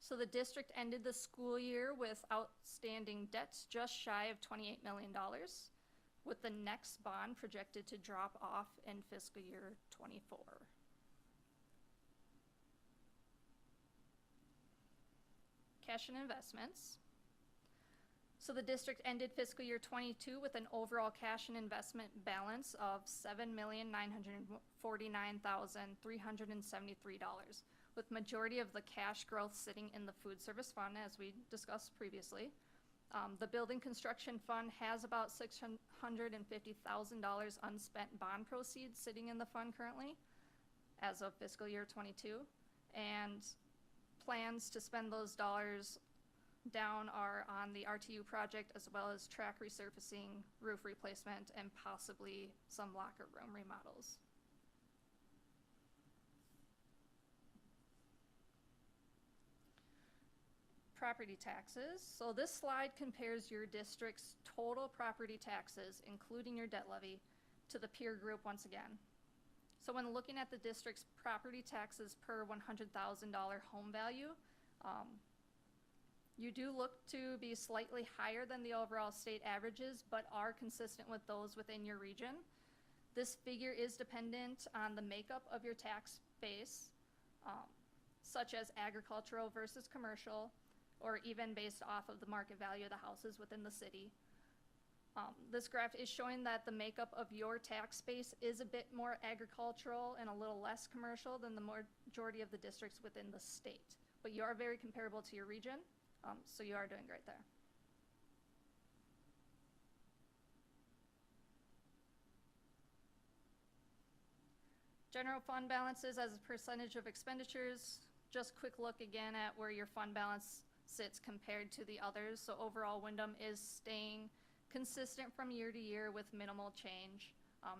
So the district ended the school year with outstanding debts just shy of $28 million, with the next bond projected to drop off in fiscal year 24. Cash and investments. So the district ended fiscal year 22 with an overall cash and investment balance of $7,949,373, with majority of the cash growth sitting in the food service fund, as we discussed previously. The building construction fund has about $650,000 unspent bond proceeds sitting in the fund currently, as of fiscal year 22, and plans to spend those dollars down are on the RTU project, as well as track resurfacing, roof replacement, and possibly some locker room remodels. Property taxes. So this slide compares your district's total property taxes, including your debt levy, to the peer group once again. So when looking at the district's property taxes per $100,000 home value, you do look to be slightly higher than the overall state averages, but are consistent with those within your region. This figure is dependent on the makeup of your tax base, such as agricultural versus commercial, or even based off of the market value of the houses within the city. This graph is showing that the makeup of your tax base is a bit more agricultural and a little less commercial than the majority of the districts within the state. But you are very comparable to your region, so you are doing great there. General fund balances as a percentage of expenditures. Just quick look again at where your fund balance sits compared to the others. So overall, Wyndham is staying consistent from year to year with minimal change.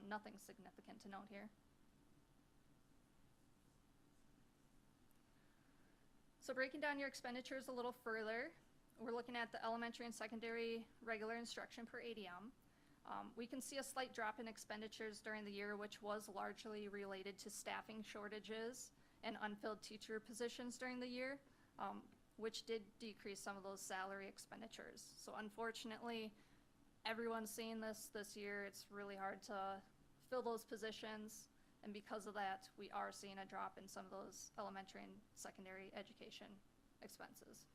Nothing significant to note here. So breaking down your expenditures a little further, we're looking at the elementary and secondary regular instruction per ADM. We can see a slight drop in expenditures during the year, which was largely related to staffing shortages and unfilled teacher positions during the year, which did decrease some of those salary expenditures. So unfortunately, everyone's seeing this year. It's really hard to fill those positions, and because of that, we are seeing a drop in some of those elementary and secondary education expenses.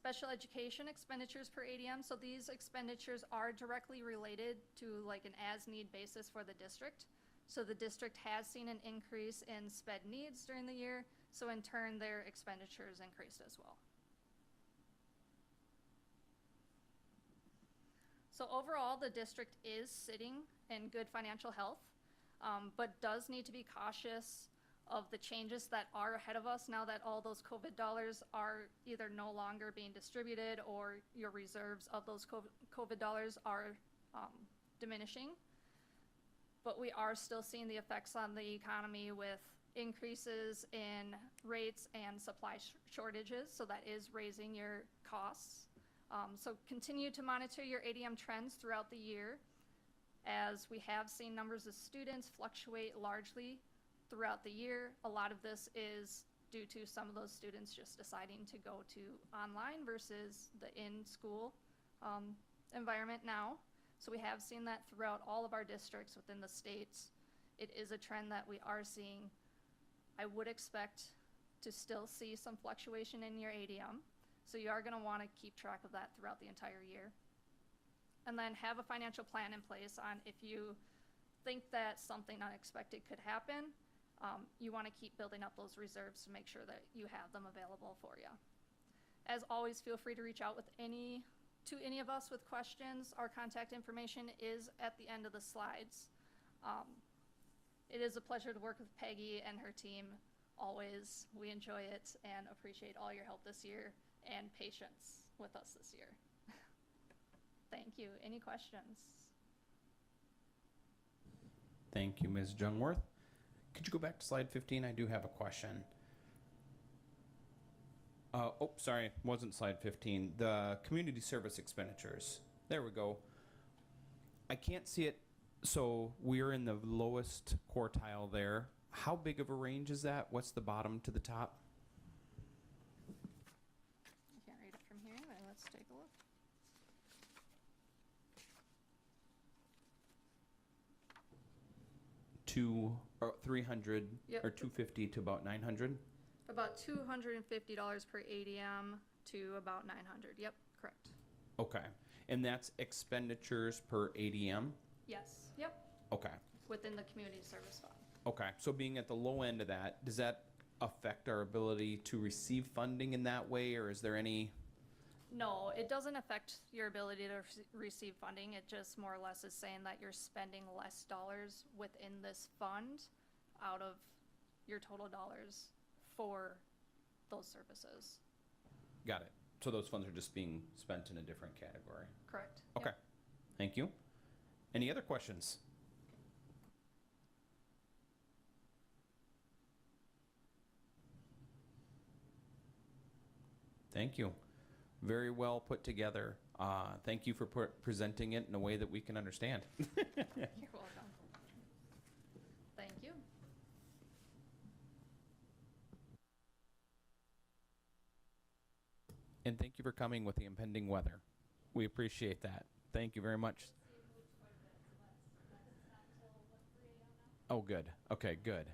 Special education expenditures per ADM, so these expenditures are directly related to like an as-need basis for the district. So the district has seen an increase in sped needs during the year, so in turn their expenditures increased as well. So overall, the district is sitting in good financial health, but does need to be cautious of the changes that are ahead of us now that all those COVID dollars are either no longer being distributed or your reserves of those COVID dollars are diminishing. But we are still seeing the effects on the economy with increases in rates and supply shortages, so that is raising your costs. So continue to monitor your ADM trends throughout the year, as we have seen numbers of students fluctuate largely throughout the year. A lot of this is due to some of those students just deciding to go to online versus the in-school environment now. So we have seen that throughout all of our districts within the states. It is a trend that we are seeing. I would expect to still see some fluctuation in your ADM. So you are going to want to keep track of that throughout the entire year. And then have a financial plan in place on if you think that something unexpected could happen, you want to keep building up those reserves to make sure that you have them available for you. As always, feel free to reach out with any of us with questions. Our contact information is at the end of the slides. It is a pleasure to work with Peggy and her team. Always, we enjoy it and appreciate all your help this year and patience with us this year. Thank you. Any questions? Thank you, Ms. Jungworth. Could you go back to slide 15? I do have a question. Oh, sorry, wasn't slide 15. The community service expenditures. There we go. I can't see it, so we're in the lowest quartile there. How big of a range is that? What's the bottom to the top? I can't read it from here, but let's take a look. Or 300 Yep. or 250 to about 900? About $250 per ADM to about 900. Yep, correct. Okay. And that's expenditures per ADM? Yes. Yep. Okay. Within the community service fund. Okay. So being at the low end of that, does that affect our ability to receive funding in that way, or is there any? No, it doesn't affect your ability to receive funding. It just more or less is saying that you're spending less dollars within this fund out of your total dollars for those services. Got it. So those funds are just being spent in a different category. Correct. Okay. Yep. Thank you. Any other questions? Thank you. Very well put together. Thank you for presenting it in a way that we can understand. You're welcome. Thank you. And thank you for coming with the impending weather. We appreciate that. Thank you very much. Oh, good. Okay, good.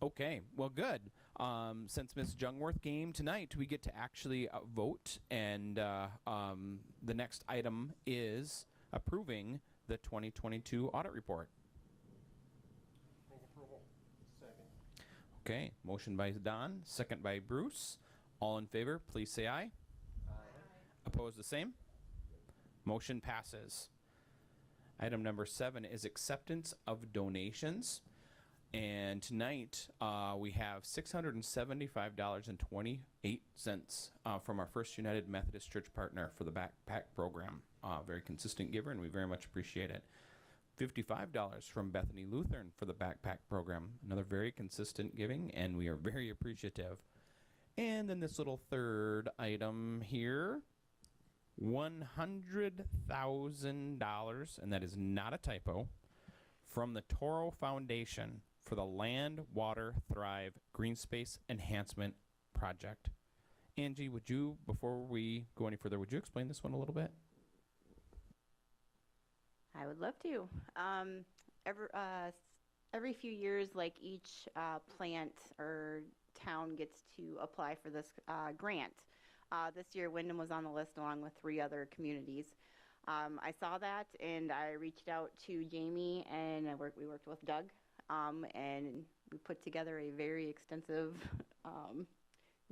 Okay, well, good. Since Ms. Jungworth came tonight, we get to actually vote, and the next item is approving the 2022 audit report. Move approval. Okay, motion by Don, second by Bruce. All in favor, please say aye. Aye. Opposed, the same? Motion passes. Item number 7 is acceptance of donations. And tonight, we have $675.28 from our First United Methodist Church partner for the backpack program. Very consistent giver, and we very much appreciate it. $55 from Bethany Lutheran for the backpack program. Another very consistent giving, and we are very appreciative. And then this little third item here, $100,000, and that is not a typo, from the Toro Foundation for the Land, Water, Thrive Green Space Enhancement Project. Angie, would you, before we go any further, would you explain this one a little bit? I would love to. Every few years, like each plant or town gets to apply for this grant. This year, Wyndham was on the list along with 3 other communities. I saw that and I reached out to Jamie and we worked with Doug, and we put together a very extensive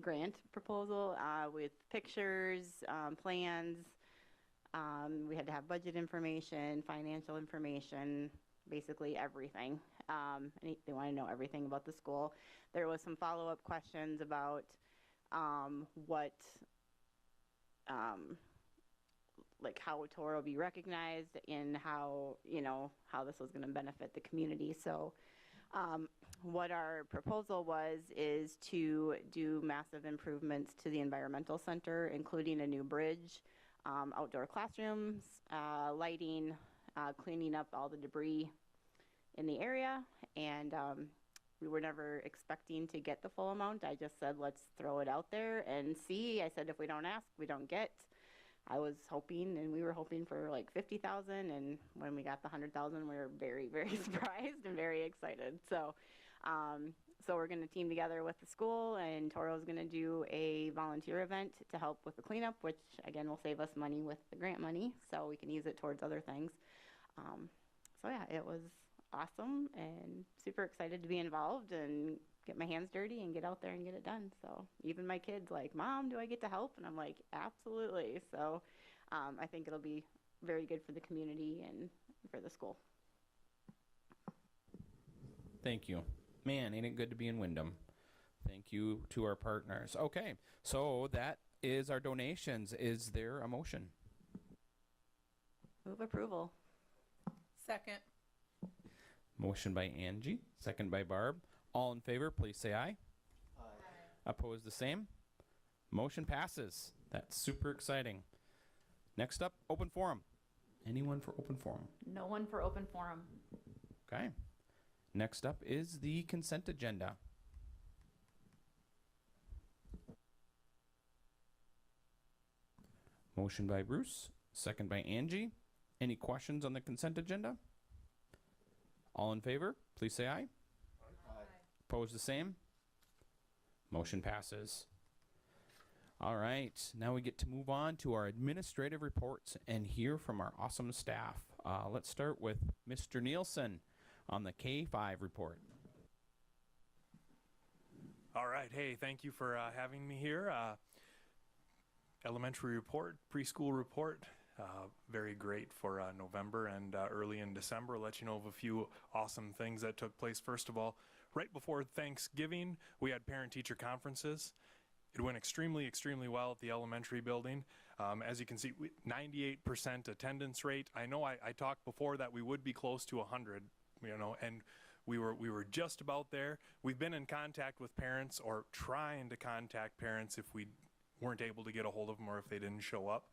grant proposal with pictures, plans. We had to have budget information, financial information, basically everything. They want to know everything about the school. There was some follow-up questions about what, like how Toro will be recognized and how, how this was going to benefit the community. So what our proposal is to do massive improvements to the environmental center, including a new bridge, outdoor classrooms, lighting, cleaning up all the debris in the area. And we were never expecting to get the full amount. I just said, let's throw it out there and see. I said, if we don't ask, we don't get. I was hoping, and we were hoping for like 50,000, and when we got the 100,000, we were very, very surprised and very excited. So, so we're going to team together with the school, and Toro's going to do a volunteer event to help with the cleanup, which again will save us money with the grant money, so we can use it towards other things. So yeah, it was awesome, and super excited to be involved and get my hands dirty and get out there and get it done. So even my kids like, Mom, do I get to help? And I'm like, absolutely. So I think it'll be very good for the community and for the school. Thank you. Man, ain't it good to be in Wyndham. Thank you to our partners. Okay, so that is our donations. Is there a motion? Move approval. Second. Motion by Angie, second by Barb. All in favor, please say aye. Aye. Opposed, the same. Motion passes. That's super exciting. Next up, open forum. Anyone for open forum? No one for open forum. Okay. Next up is the consent agenda. Motion by Bruce, second by Angie. Any questions on the consent agenda? All in favor, please say aye. Opposed, the same. Motion passes. All right, now we get to move on to our administrative reports and hear from our awesome staff. Let's start with Mr. Nielsen on the K-5 report. All right, hey, thank you for having me here. Elementary report, preschool report, very great for November and early in December. I'll let you know of a few awesome things that took place. First of all, right before Thanksgiving, we had parent-teacher conferences. It went extremely, extremely well at the elementary building. As you can see, 98% attendance rate. I know I talked before that we would be close to 100, and we were just about there. We've been in contact with parents, or trying to contact parents if we weren't able to get a hold of them or if they didn't show up.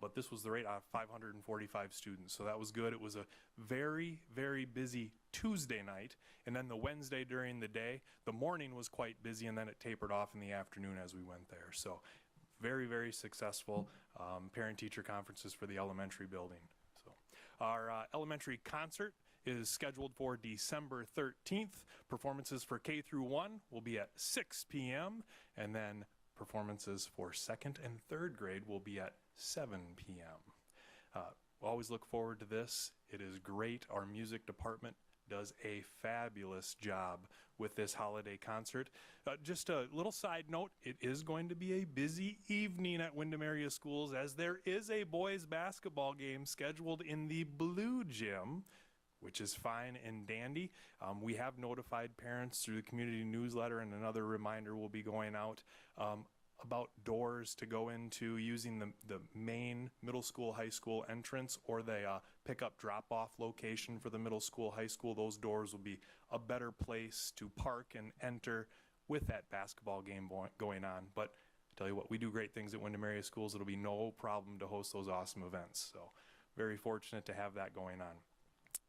But this was the rate of 545 students, so that was good. It was a very, very busy Tuesday night, and then the Wednesday during the day. The morning was quite busy, and then it tapered off in the afternoon as we went there. So very, very successful parent-teacher conferences for the elementary building. So our elementary concert is scheduled for December 13th. Performances for K through 1 will be at 6 p.m., and then performances for 2nd and 3rd grade will be at 7 p.m. Always look forward to this. It is great. Our music department does a fabulous job with this holiday concert. Just a little side note, it is going to be a busy evening at Wyndham Area Schools, as there is a boys basketball game scheduled in the blue gym, which is fine and dandy. We have notified parents through the community newsletter, and another reminder will be going out about doors to go into using the main middle school, high school entrance, or the pickup drop-off location for the middle school, high school. Those doors will be a better place to park and enter with that basketball game going on. But I tell you what, we do great things at Wyndham Area Schools. It'll be no problem to host those awesome events. So very fortunate to have that going on.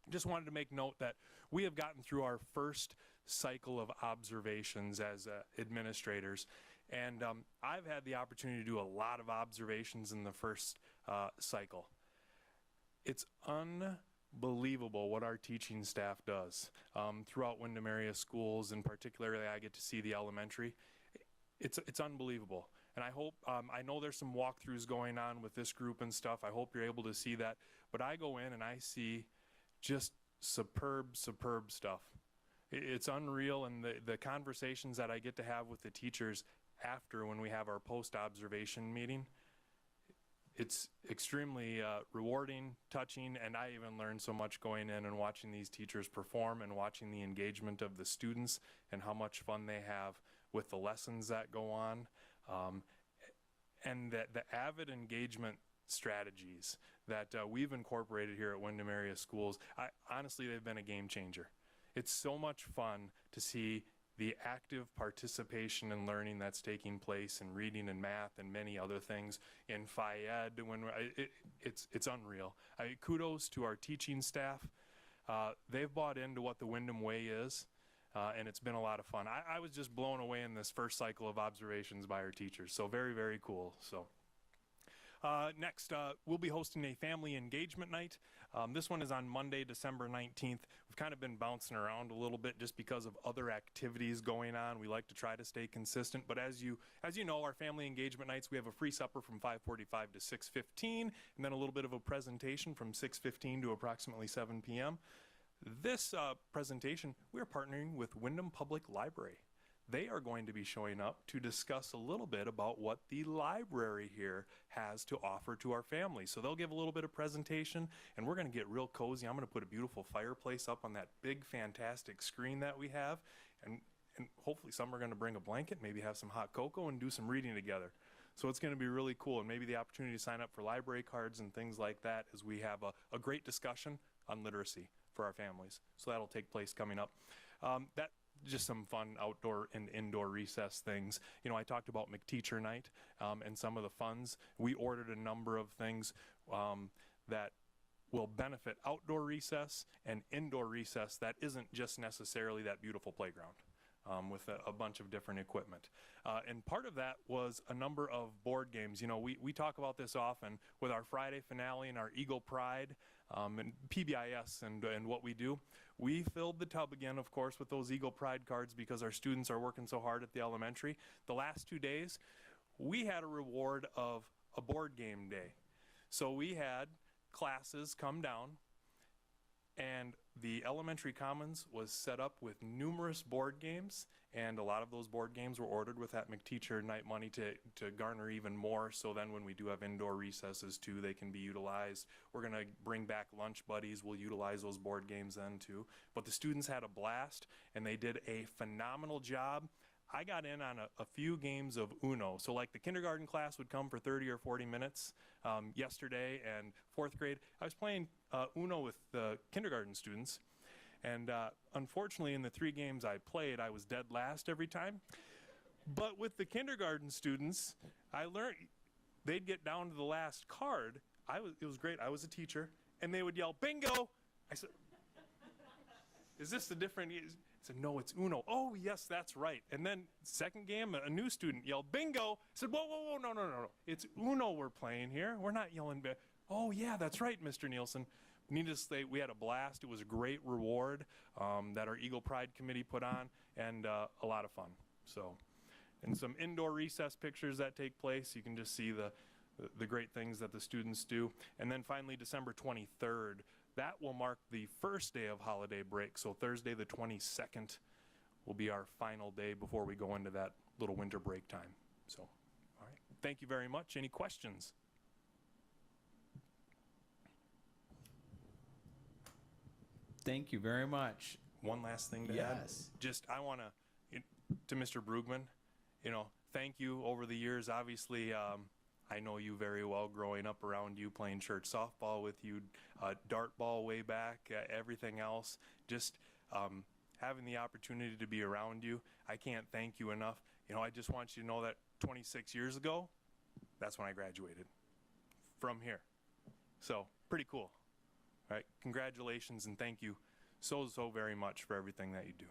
Just wanted to make note that we have gotten through our first cycle of observations as administrators, and I've had the opportunity to do a lot of observations in the first cycle. It's unbelievable what our teaching staff does throughout Wyndham area schools, and particularly I get to see the elementary. It's unbelievable. And I hope, I know there's some walkthroughs going on with this group and stuff. I hope you're able to see that. But I go in and I see just superb stuff. It's unreal, and the conversations that I get to have with the teachers after, when we have our post-observation meeting, it's extremely rewarding, touching, and I even learned so much going in and watching these teachers perform and watching the engagement of the students and how much fun they have with the lessons that go on. And that the avid engagement strategies that we've incorporated here at Wyndham Area Schools, honestly, they've been a game changer. It's so much fun to see the active participation and learning that's taking place in reading and math and many other things in Phi-Ed. It's unreal. Kudos to our teaching staff. They've bought into what the Wyndham Way is. And it's been a lot of fun. I was just blown away in this first cycle of observations by our teachers. So very, very cool. So next, we'll be hosting a family engagement night. This one is on Monday, December 19th. We've kind of been bouncing around a little bit just because of other activities going on. We like to try to stay consistent. But as you know, our family engagement nights, we have a free supper from 5:45 to 6:15, and then a little bit of a presentation from 6:15 to approximately 7 p.m. This presentation, we're partnering with Wyndham Public Library. They are going to be showing up to discuss a little bit about what the library here has to offer to our families. So they'll give a little bit of presentation, and we're going to get real cozy. I'm going to put a beautiful fireplace up on that big, fantastic screen that we have, and hopefully some are going to bring a blanket, maybe have some hot cocoa, and do some reading together. So it's going to be really cool, and maybe the opportunity to sign up for library cards and things like that as we have a great discussion on literacy for our families. So that'll take place coming up. That just some fun outdoor and indoor recess things. You know, I talked about McTeacher Night and some of the funds. We ordered a number of things that will benefit outdoor recess and indoor recess that isn't just necessarily that beautiful playground. With a bunch of different equipment. And part of that was a number of board games. You know, we talk about this often with our Friday finale and our Eagle Pride and PBIS and what we do. We filled the tub again, of course, with those Eagle Pride cards because our students are working so hard at the elementary. The last 2 days, we had a reward of a board game day. So we had classes come down, and the elementary commons was set up with numerous board games, and a lot of those board games were ordered with that McTeacher Night money to garner even more. So then when we do have indoor recesses too, they can be utilized. We're going to bring back lunch buddies. We'll utilize those board games then too. But the students had a blast, and they did a phenomenal job. I got in on a few games of Uno. So like the kindergarten class would come for 30 or 40 minutes yesterday, and fourth grade, I was playing Uno with the kindergarten students. And unfortunately, in the 3 games I played, I was dead last every time. But with the kindergarten students, I learned they'd get down to the last card. It was great. I was a teacher, and they would yell, "Bingo!" I said, "Is this the different?" I said, "No, it's Uno." "Oh, yes, that's right." And then second game, a new student yelled, "Bingo!" I said, "Whoa, no. It's Uno we're playing here. We're not yelling bingo." "Oh, yeah, that's right, Mr. Nielsen." Needless to say, we had a blast. It was a great reward that our Eagle Pride Committee put on, and a lot of fun. So, and some indoor recess pictures that take place. You can just see the great things that the students do. And then finally, December 23rd, that will mark the first day of holiday break. So Thursday the 22nd will be our final day before we go into that little winter break time. So, all right. Thank you very much. Any questions? Thank you very much. One last thing to add. Yes. Just, I want to Mr. Brugman, you know, thank you over the years. Obviously, I know you very well growing up around you, playing church softball with you, dart ball way back, everything else. Just having the opportunity to be around you, I can't thank you enough. You know, I just want you to know that 26 years ago, that's when I graduated from here. So, pretty cool. All right, congratulations, and thank you so very much for everything that you do.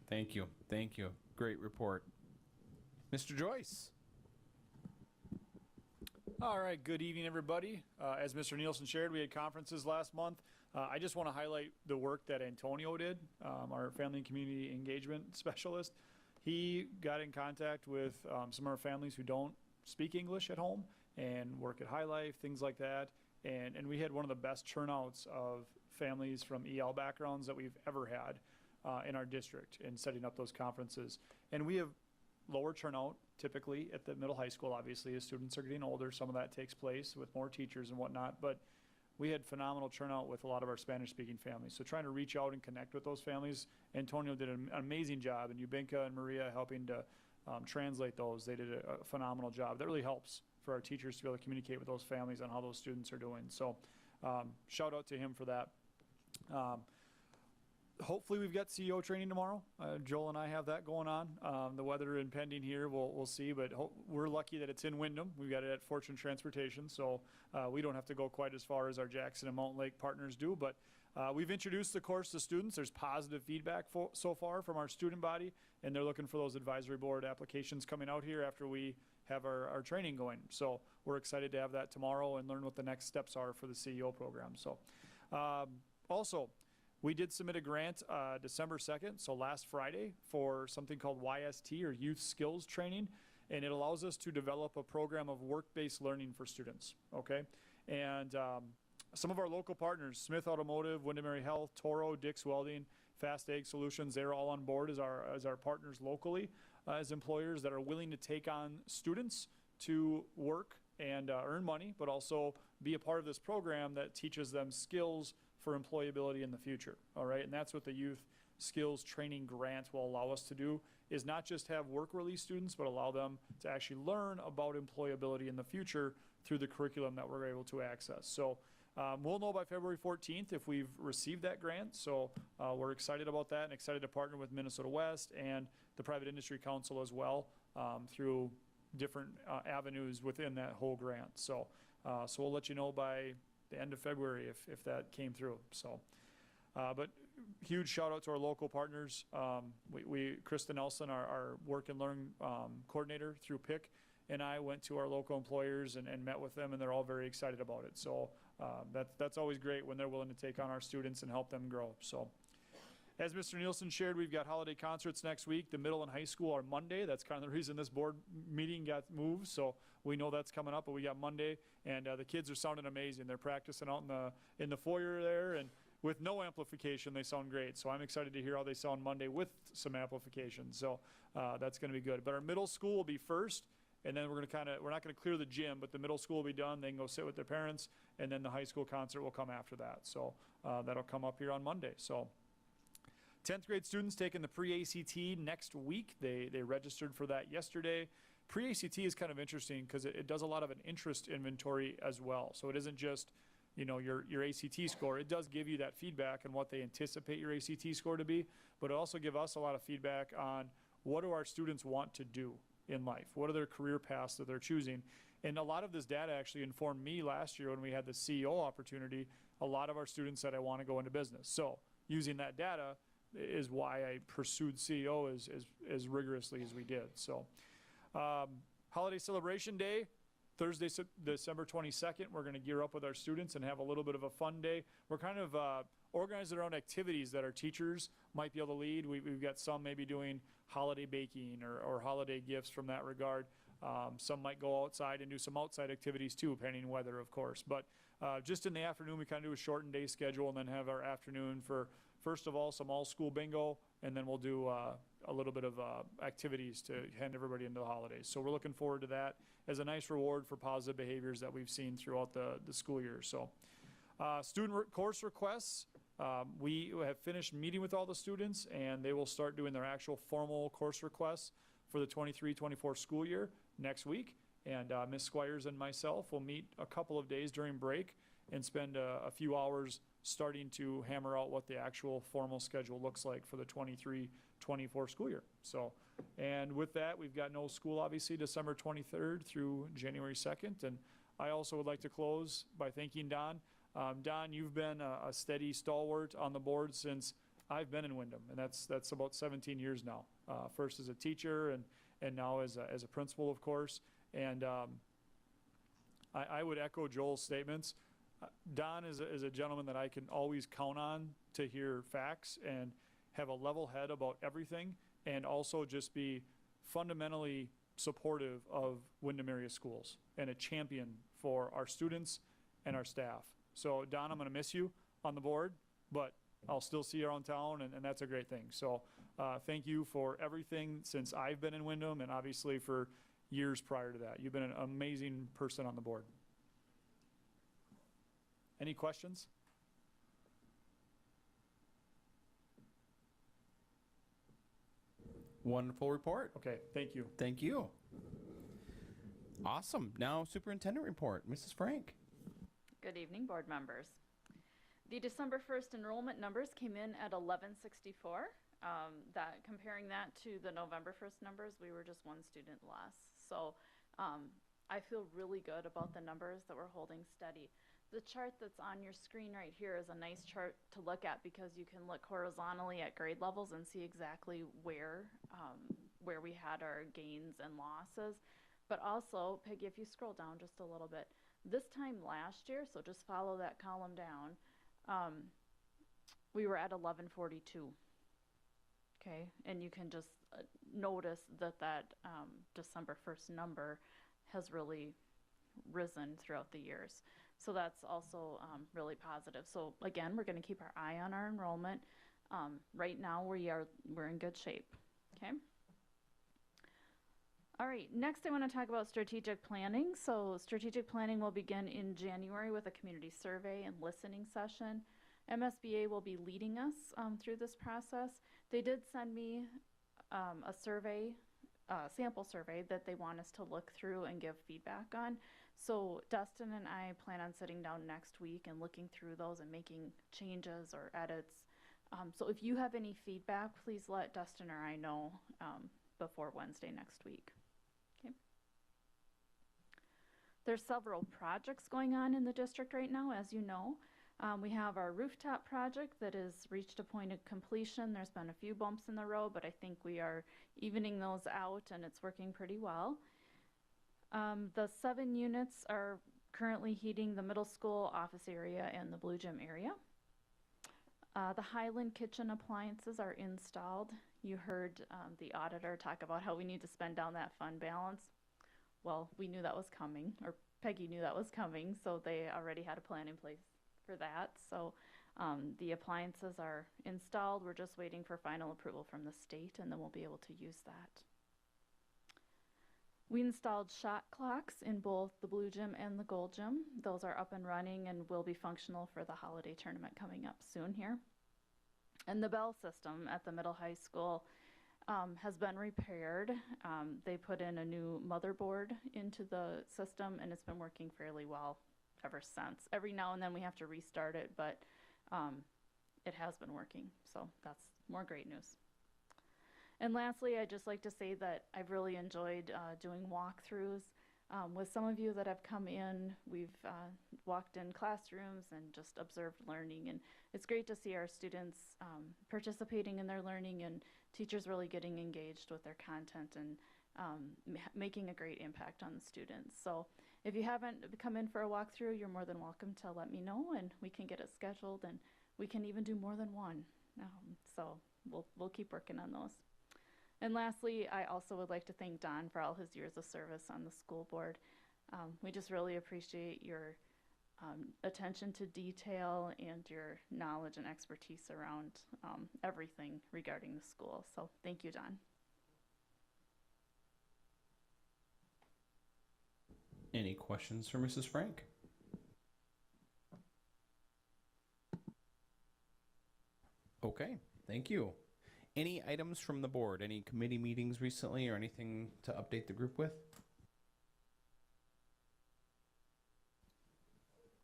Thank you. Thank you. Great report. Mr. Joyce. All right, good evening, everybody. As Mr. Nielsen shared, we had conferences last month. I just want to highlight the work that Antonio did, our family and community engagement specialist. He got in contact with some of our families who don't speak English at home and work at High Life, things like that. And we had one of the best turnouts of families from EL backgrounds that we've ever had in our district in setting up those conferences. And we have lower turnout typically at the middle high school, obviously, as students are getting older. Some of that takes place with more teachers and whatnot, but we had phenomenal turnout with a lot of our Spanish-speaking families. So trying to reach out and connect with those families, Antonio did an amazing job, and Ubinka and Maria helping to translate those. They did a phenomenal job. That really helps for our teachers to be able to communicate with those families on how those students are doing. So shout out to him for that. Hopefully we've got CEO training tomorrow. Joel and I have that going on. The weather impending here, we'll see, but we're lucky that it's in Windham. We've got it at Fortune Transportation, so we don't have to go quite as far as our Jackson and Mountain Lake partners do, but we've introduced the course to students. There's positive feedback so far from our student body, and they're looking for those advisory board applications coming out here after we have our training going. So we're excited to have that tomorrow and learn what the next steps are for the CEO program. So also, we did submit a grant December 2nd, so last Friday, for something called YST, or Youth Skills Training, and it allows us to develop a program of work-based learning for students, okay? And some of our local partners, Smith Automotive, Windermere Health, Toro, Dick's Welding, Fast Ag Solutions, they're all on board as our partners locally, as employers that are willing to take on students to work and earn money, but also be a part of this program that teaches them skills for employability in the future, all right? And that's what the Youth Skills Training Grant will allow us to do, is not just have work release students, but allow them to actually learn about employability in the future through the curriculum that we're able to access. So we'll know by February 14th if we've received that grant, so we're excited about that and excited to partner with Minnesota West and the Private Industry Council as well through different avenues within that whole grant. So we'll let you know by the end of February if that came through. So, but huge shout out to our local partners. Krista Nelson, our work and learn coordinator through PIC, and I went to our local employers and met with them, and they're all very excited about it. So that's always great when they're willing to take on our students and help them grow. So as Mr. Nielsen shared, we've got holiday concerts next week. The middle and high school are Monday. That's kind of the reason this board meeting got moved. So we know that's coming up, but we got Monday, and the kids are sounding amazing. They're practicing out in the foyer there, and with no amplification, they sound great. So I'm excited to hear how they sound Monday with some amplification. So that's going to be good. But our middle school will be first, and then we're not going to clear the gym, but the middle school will be done. They can go sit with their parents, and then the high school concert will come after that. So that'll come up here on Monday. So 10th grade students taking the pre-ACT next week. They registered for that yesterday. Pre-ACT is kind of interesting because it does a lot of an interest inventory as well. So it isn't just, your ACT score. It does give you that feedback on what they anticipate your ACT score to be, but it also gives us a lot of feedback on what do our students want to do in life? What are their career paths that they're choosing? And a lot of this data actually informed me last year when we had the CEO opportunity. A lot of our students said, I want to go into business. So using that data is why I pursued CEO as rigorously as we did. So holiday celebration day, Thursday, December 22nd, we're going to gear up with our students and have a little bit of a fun day. We're kind of organizing around activities that our teachers might be able to lead. We've got some maybe doing holiday baking or holiday gifts from that regard. Some might go outside and do some outside activities too, depending on weather, of course. But just in the afternoon, we kind of do a shortened day schedule and then have our afternoon for, first of all, some all-school bingo, and then we'll do a little bit of activities to hand everybody into the holidays. So we're looking forward to that as a nice reward for positive behaviors that we've seen throughout the school year. So course requests, we have finished meeting with all the students, and they will start doing their actual formal course requests for the 23-24 school year next week. And Ms. Squires and myself will meet a couple of days during break and spend a few hours starting to hammer out what the actual formal schedule looks like for the 23-24 school year. So, and with that, we've got no school, obviously, December 23rd through January 2nd. And I also would like to close by thanking Don. Don, you've been a steady stalwart on the board since I've been in Windham, and that's about 17 years now. First as a teacher and now as a principal, of course. And I would echo Joel's statements. Don is a gentleman that I can always count on to hear facts and have a level head about everything, and also just be fundamentally supportive of Wyndham area schools and a champion for our students and our staff. So Don, I'm gonna miss you on the board, but I'll still see you around town, and that's a great thing. So thank you for everything since I've been in Wyndham, and obviously for years prior to that. You've been an amazing person on the board. Any questions? Wonderful report. Okay, thank you. Thank you. Awesome. Now, superintendent report. Mrs. Frank. Good evening, board members. The December 1st enrollment numbers came in at 1164. Comparing that to the November 1st numbers, we were just one student less. So I feel really good about the numbers that we're holding steady. The chart that's on your screen right here is a nice chart to look at because you can look horizontally at grade levels and see exactly where we had our gains and losses. But also, Peggy, if you scroll down just a little bit, this time last year, so just follow that column down, we were at 1142. Okay, and you can just notice that December 1st number has really risen throughout the years. So that's also really positive. So again, we're going to keep our eye on our enrollment. Right now, we're in good shape. Okay. All right, next I want to talk about strategic planning. So strategic planning will begin in January with a community survey and listening session. MSBA will be leading us through this process. They did send me a survey, sample survey that they want us to look through and give feedback on. So Dustin and I plan on sitting down next week and looking through those and making changes or edits. So if you have any feedback, please let Dustin or I know before Wednesday next week. Okay. There's several projects going on in the district right now, as you know. We have our rooftop project that has reached a point of completion. There's been a few bumps in the road, but I think we are evening those out and it's working pretty well. The 7 units are currently heating the middle school office area and the Blue Gym area. The Highland kitchen appliances are installed. You heard the auditor talk about how we need to spend down that fund balance. Well, we knew that was coming, or Peggy knew that was coming, so they already had a plan in place for that. So the appliances are installed. We're just waiting for final approval from the state, and then we'll be able to use that. We installed shot clocks in both the Blue Gym and the Gold Gym. Those are up and running and will be functional for the holiday tournament coming up soon here. And the bell system at the middle high school has been repaired. They put in a new motherboard into the system and it's been working fairly well ever since. Every now and then we have to restart it, but it has been working. So that's more great news. And lastly, I'd just like to say that I've really enjoyed doing walkthroughs with some of you that have come in. We've walked in classrooms and just observed learning, and it's great to see our students participating in their learning and teachers really getting engaged with their content and making a great impact on the students. So if you haven't come in for a walkthrough, you're more than welcome to let me know and we can get it scheduled, and we can even do more than one. So we'll keep working on those. And lastly, I also would like to thank Don for all his years of service on the school board. We just really appreciate your attention to detail and your knowledge and expertise around everything regarding the school. So thank you, Don. Any questions for Mrs. Frank? Okay, thank you. Any items from the board? Any committee meetings recently or anything to update the group with?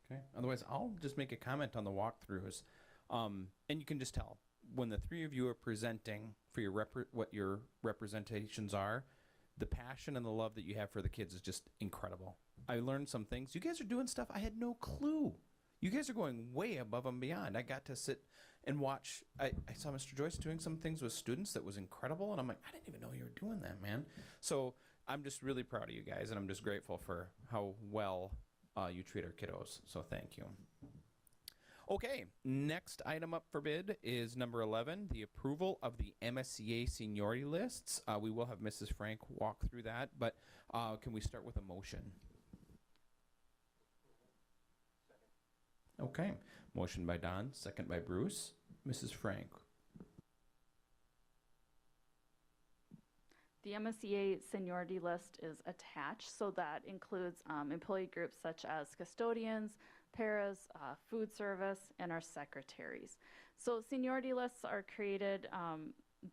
Okay, otherwise I'll just make a comment on the walkthroughs. And you can just tell when the three of you are presenting for your what your representations are, the passion and the love that you have for the kids is just incredible. I learned some things. You guys are doing stuff I had no clue. You guys are going way above and beyond. I got to sit and watch. I saw Mr. Joyce doing some things with students that was incredible, and I'm like, I didn't even know you were doing that, man. So I'm just really proud of you guys, and I'm just grateful for how well you treat our kiddos. So thank you. Okay, next item up for bid is number 11, the approval of the MSCA seniority lists. We will have Mrs. Frank walk through that, but can we start with a motion? Okay, motion by Don, second by Bruce. Mrs. Frank. The MSCA seniority list is attached, so that includes employee groups such as custodians, paras, food service, and our secretaries. So seniority lists are created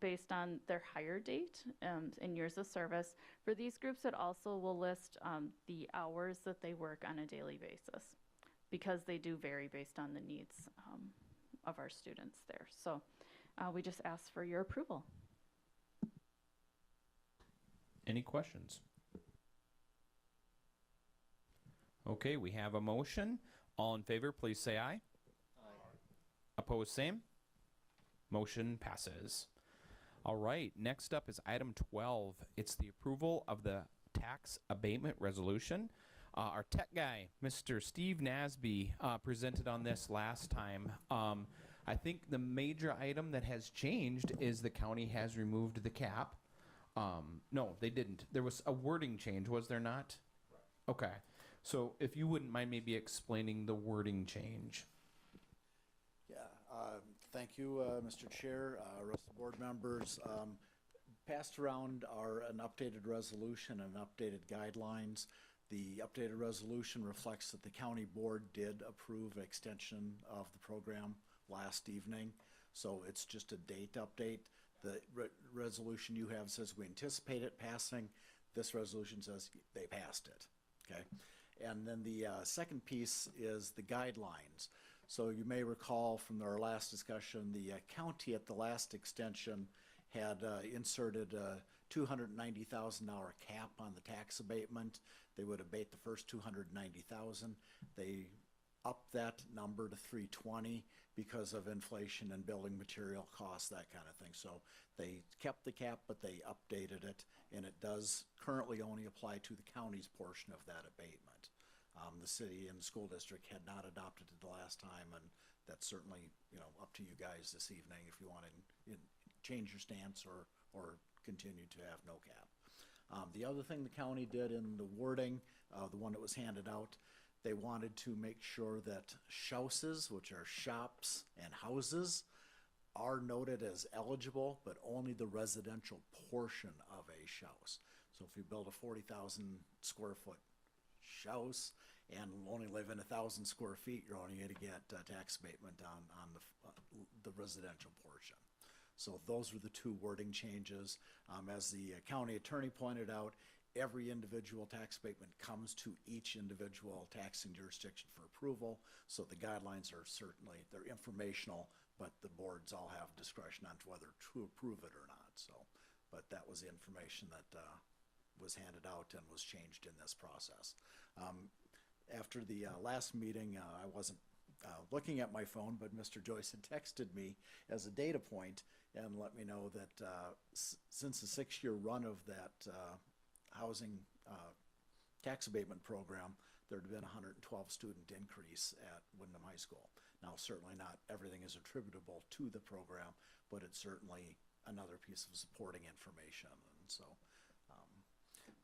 based on their hire date and years of service. For these groups, it also will list the hours that they work on a daily basis, because they do vary based on the needs of our students there. So we just ask for your approval. Any questions? Okay, we have a motion. All in favor, please say aye. Aye. Opposed, same. Motion passes. All right, next up is item 12. It's the approval of the tax abatement resolution. Our tech guy, Mr. Steve Nasby, presented on this last time. I think the major item that has changed is the county has removed the cap. No, they didn't. There was a wording change, was there not? Right. Okay. So if you wouldn't mind maybe explaining the wording change. Yeah, thank you, Mr. Chair, rest of the board members. Passed around are an updated resolution and updated guidelines. The updated resolution reflects that the county board did approve extension of the program last evening. So it's just a date update. The resolution you have says we anticipate it passing. This resolution says they passed it, okay? And then the second piece is the guidelines. So you may recall from our last discussion, the county at the last extension had inserted a $290,000 cap on the tax abatement. They would abate the first $290,000. They upped that number to $320,000 because of inflation and building material costs, that kind of thing. So they kept the cap, but they updated it, and it does currently only apply to the county's portion of that abatement. The city and the school district had not adopted it the last time, and that's certainly, you know, up to you guys this evening if you want to change your stance or continue to have no cap. The other thing the county did in the wording, the one that was handed out, they wanted to make sure that shouses, which are shops and houses, are noted as eligible, but only the residential portion of a house. So if you build a 40,000 square foot house and only live in 1,000 square feet, you're only going to get tax abatement on the residential portion. So those were the two wording changes. As the county attorney pointed out, every individual tax abatement comes to each individual taxing jurisdiction for approval. So the guidelines are certainly, they're informational, but the boards all have discretion on whether to approve it or not. So, but that was the information that was handed out and was changed in this process. After the last meeting, I wasn't looking at my phone, but Mr. Joyce had texted me as a data point and let me know that since the 6-year run of that housing tax abatement program, there had been a 112 student increase at Windham High School. Now, certainly not everything is attributable to the program, but it's certainly another piece of supporting information. And so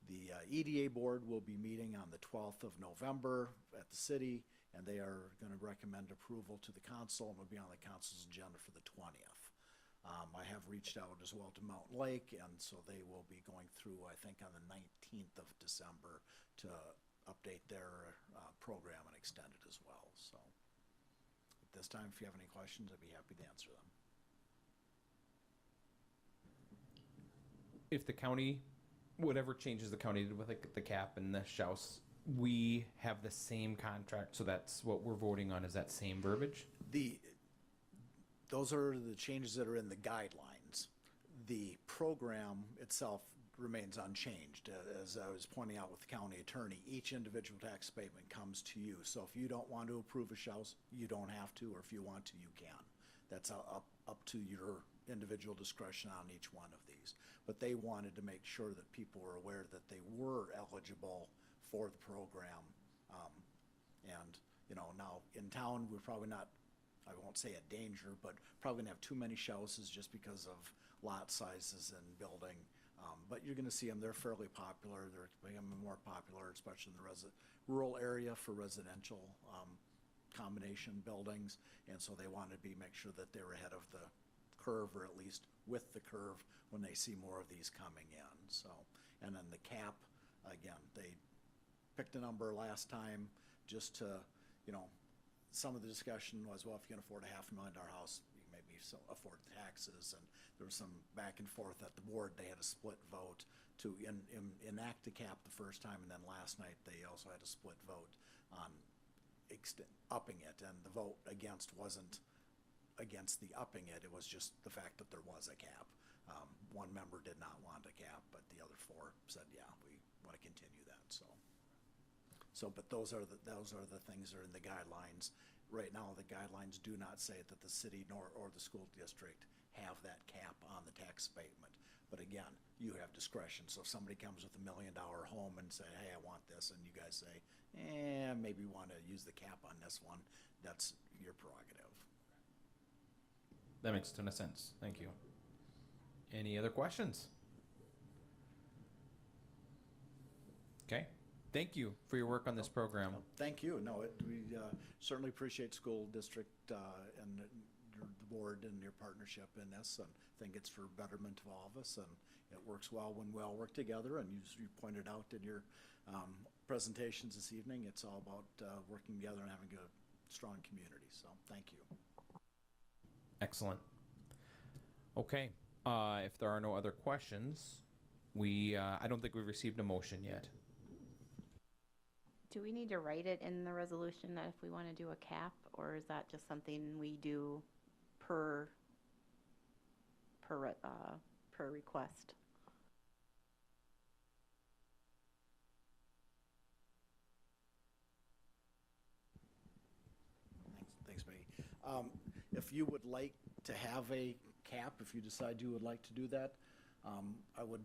the EDA board will be meeting on the 12th of November at the city, and they are going to recommend approval to the council, and will be on the council's agenda for the 20th. I have reached out as well to Mountain Lake, and so they will be going through, I think, on the 19th of December to update their program and extend it as well. So at this time, if you have any questions, I'd be happy to answer them. If the county, whatever changes the county did with the cap and the house, we have the same contract, so that's what we're voting on, is that same verbiage? Those are the changes that are in the guidelines. The program itself remains unchanged. As I was pointing out with the county attorney, each individual tax abatement comes to you. So if you don't want to approve a house, you don't have to, or if you want to, you can. That's up to your individual discretion on each one of these. But they wanted to make sure that people were aware that they were eligible for the program And, you know, now in town, we're probably not, I won't say a danger, but probably gonna have too many houses just because of lot sizes and building. But you're gonna see them, they're fairly popular, they're becoming more popular, especially in the rural area for residential, combination buildings. And so they wanted to make sure that they were ahead of the curve, or at least with the curve, when they see more of these coming in, so. And then the cap, again, they picked a number last time just to, you know, some of the discussion was, well, if you can afford a $500,000 house, you maybe afford taxes, and there was some back and forth at the board. They had a split vote to enact the cap the first time, and then last night they also had a split vote on upping it, and the vote against wasn't against the upping it, it was just the fact that there was a cap. One member did not want a cap, but the other four said, yeah, we want to continue that, so. But those are the things that are in the guidelines. Right now, the guidelines do not say that the city or the school district have that cap on the tax abatement. But again, you have discretion, so if somebody comes with $1 million home and say, hey, I want this, and you guys say, maybe we want to use the cap on this one, that's your prerogative. That makes a ton of sense. Thank you. Any other questions? Okay. Thank you for your work on this program. Thank you. No, we certainly appreciate school district and the board and your partnership in this, and think it's for betterment of all of us, and it works well when we all work together. And you pointed out in your presentations this evening, it's all about working together and having a strong community. So thank you. Excellent. Okay. If there are no other questions, I don't think we've received a motion yet. Do we need to write it in the resolution that if we want to do a cap, or is that just something we do per request? Thanks, Maggie. If you would like to have a cap, if you decide you would like to do that, I would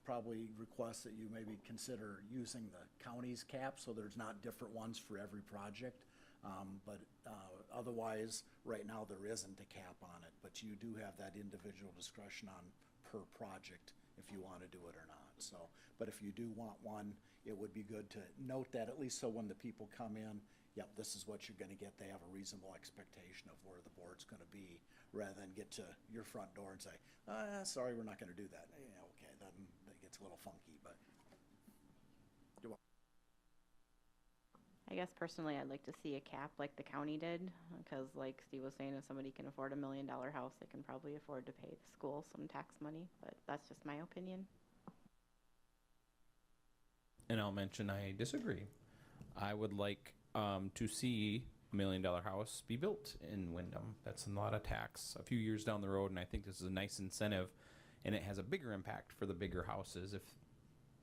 probably request that you maybe consider using the county's cap, so there's not different ones for every project. But otherwise, right now, there isn't a cap on it, but you do have that individual discretion on per project if you want to do it or not. So, but if you do want one, it would be good to note that, at least so when the people come in, yep, this is what you're gonna get, they have a reasonable expectation of where the board's gonna be, rather than get to your front door and say, sorry, we're not gonna do that. Yeah, okay, then it gets a little funky, but. I guess personally, I'd like to see a cap like the county did, because like Steve was saying, if somebody can afford $1 million house, they can probably afford to pay the school some tax money, but that's just my opinion. And I'll mention I disagree. I would like to see $1 million house be built in Wyndham. That's a lot of tax a few years down the road, and I think this is a nice incentive, and it has a bigger impact for the bigger houses if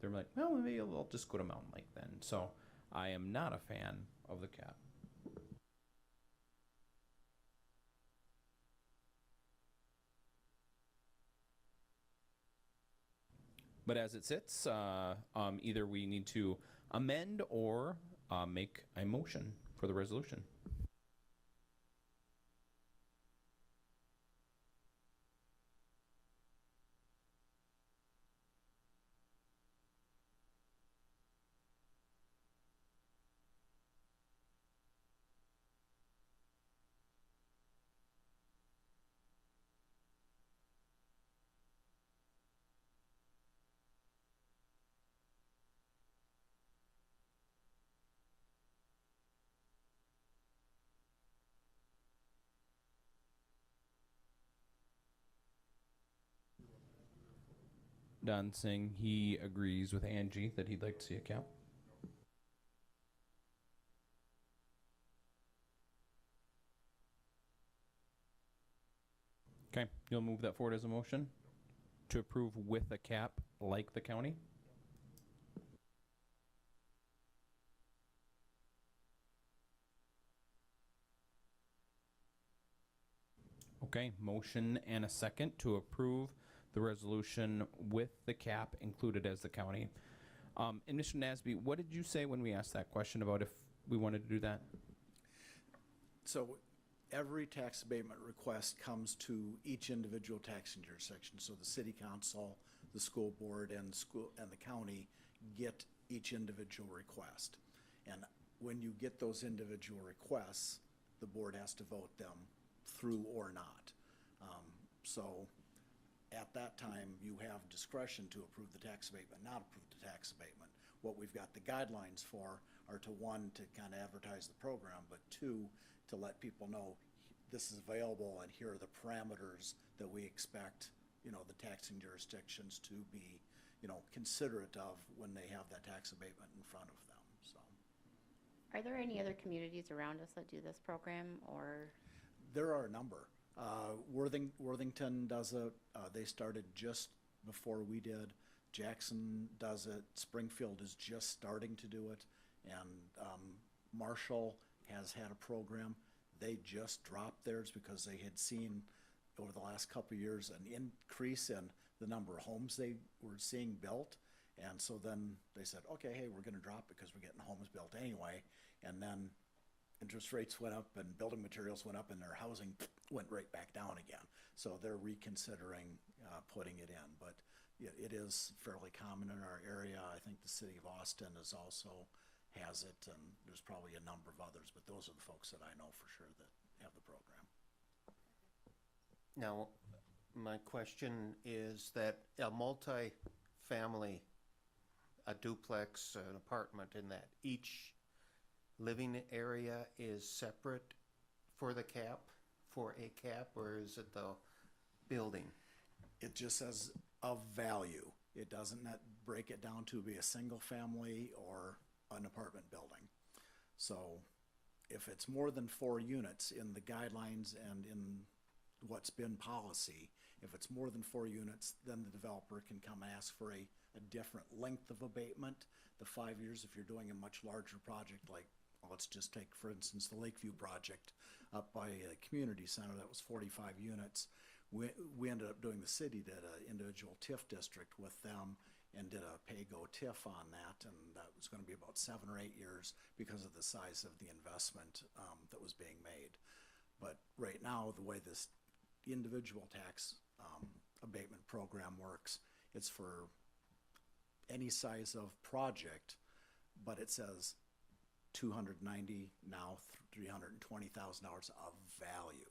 they're like, well, maybe I'll just go to Mountain Lake then. So I am not a fan of the cap. But as it sits, either we need to amend or make a motion for the resolution. Don saying he agrees with Angie that he'd like to see a cap. Okay, you'll move that forward as a motion to approve with a cap like the county? Okay, motion and a second to approve the resolution with the cap included as the county. And Mr. Nasby, what did you say when we asked that question about we wanted to do that? So every tax abatement request comes to each individual taxing jurisdiction. So the city council, the school board, and the county get each individual request. And when you get those individual requests, the board has to vote them through or not. So at that time, you have discretion to approve the tax abatement, not approve the tax abatement. What we've got the guidelines for are to, one, to kind of advertise the program, but two, to let people know this is available and here are the parameters that we expect, the taxing jurisdictions to be, considerate of when they have that tax abatement in front of them, so. Are there any other communities around us that do this program, or? There are a number. Worthington does it. They started just before we did. Jackson does it. Springfield is just starting to do it. And Marshall has had a program. They just dropped theirs because they had seen over the last couple of years an increase in the number of homes they were seeing built. And so then they said, okay, hey, we're going to drop it because we're getting homes built anyway. And then interest rates went up and building materials went up and their housing went right back down again. So they're reconsidering putting it in. But it is fairly common in our area. I think the city of Austin is also has it, and there's probably a number of others, but those are the folks that I know for sure that have the program. Now, my question is that a multi-family, a duplex, an apartment, in that each living area is separate for a cap, or is it the building? It just says of value. It doesn't break it down to be a single family or an apartment building. So if it's more than 4 units in the guidelines and in what's been policy, if it's more than 4 units, then the developer can come and ask for a different length of abatement. The 5 years, if you're doing a much larger project, like let's just take, for instance, the Lakeview project up by a community center that was 45 units. We ended up doing, the city did an individual TIF district with them and did a pay-go TIF on that, and that was going to be about 7 or 8 years because of the size of the investment that was being made. But right now, the way this individual tax abatement program works, it's for any size of project, but it says $290 now $320,000 of value.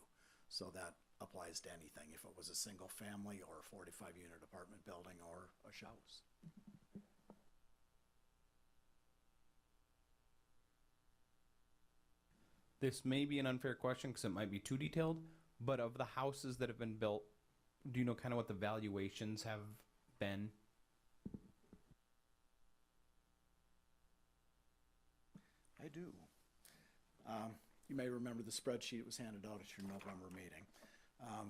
So that applies to anything, if it was a single family or a 45 unit apartment building or a house. This may be an unfair question because it might be too detailed, but of the houses that have been built, do you know kind of what the valuations have been? I do. You may remember the spreadsheet was handed out at your November meeting.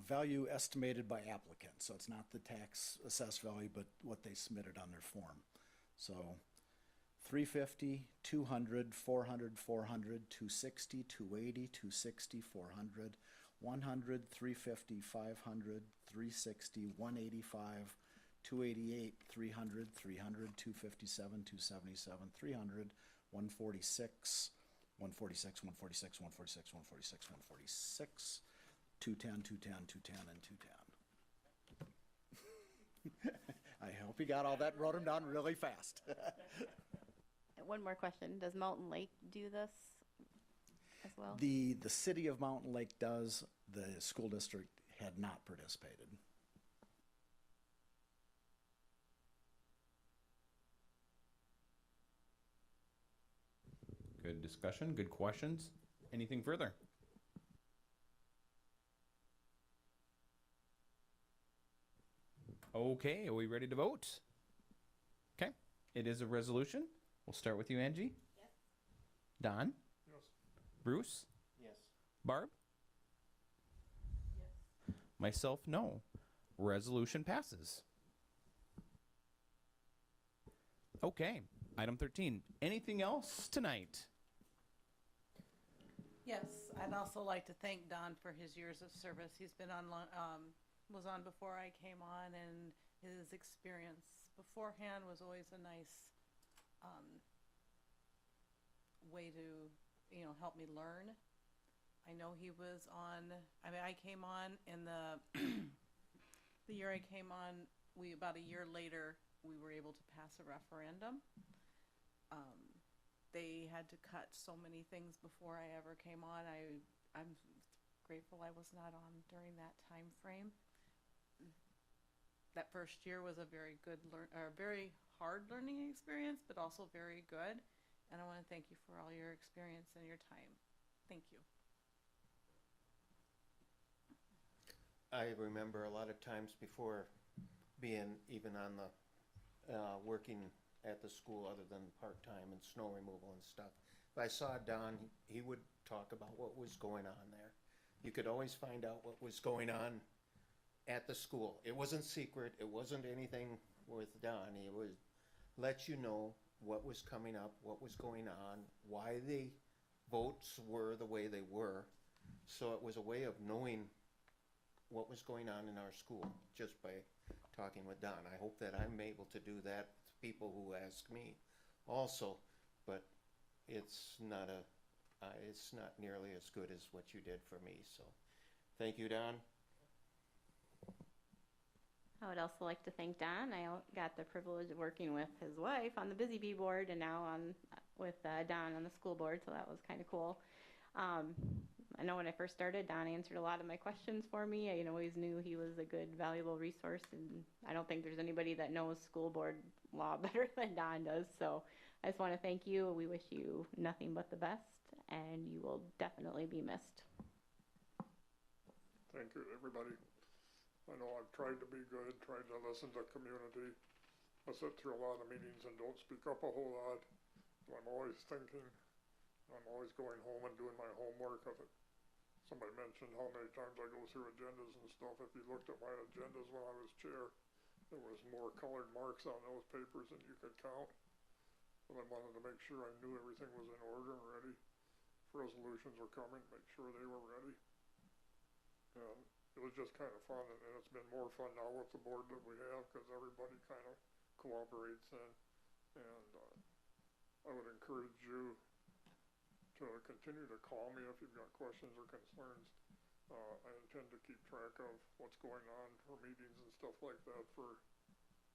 Value estimated by applicant, so it's not the tax assessed value, but what they submitted on their form. So 350, 200, 400, 400, 260, 280, 260, 400, 100, 350, 500, 360, 185, 288, 300, 300, 257, 277, 300, 146, 146, 146, 146, 146, 146, 210, 210, 210, and 210. I hope you got all that, wrote them down really fast. One more question. Does Mountain Lake do this as well? The city of Mountain Lake does. The school district had not participated. Good discussion, good questions. Anything further? Okay, are we ready to vote? Okay, it is a resolution. We'll start with you, Angie. Yes. Don? Yes. Bruce? Yes. Barb? Yes. Myself, no. Resolution passes. Okay, item 13. Anything else tonight? Yes, I'd also like to thank Don for his years of service. He's been on, was on before I came on, and his experience beforehand was always a nice way way to, you know, help me learn. I know he was on, I mean, I came on in the, the year I came on, about a year later, we were able to pass a referendum. They had to cut so many things before I ever came on. I'm grateful I was not on during that time frame. That first year was a very good very hard learning experience, but also very good. And I want to thank you for all your experience and your time. Thank you. I remember a lot of times before being even on the, working at the school other than part-time and snow removal and stuff. If I saw Don, he would talk about what was going on there. You could always find out what was going on at the school. It wasn't secret. It wasn't anything with Don. He would let you know what was coming up, what was going on, why the votes were the way they were. So it was a way of knowing what was going on in our school just by talking with Don. I hope that I'm able to do that with people who ask me also, but it's not nearly as good as what you did for me. So thank you, Don. I would also like to thank Don. I got the privilege of working with his wife on the Busy Bee board and now with Don on the school board, so that was kind of cool. I know when I first started, Don answered a lot of my questions for me. I always knew he was a good, valuable resource, and I don't think there's anybody that knows school board law better than Don does. So I just want to thank you. We wish you nothing but the best, and you will definitely be missed. Thank you, everybody. I know I've tried to be good, tried to listen to community. I sit through a lot of meetings and don't speak up a whole lot. So I'm always thinking. I'm always going home and doing my homework of it. Somebody mentioned how many times I go through agendas and stuff. If you looked at my agendas when I was chair, there was more colored marks on those papers than you could count. But I wanted to make sure I knew everything was in order and ready. If resolutions were coming, make sure they were ready. And it was just kind of fun, and it's been more fun now with the board that we have because everybody kind of cooperates and I would encourage you to continue to call me if you've got questions or concerns. I intend to keep track of what's going on for meetings and stuff like that for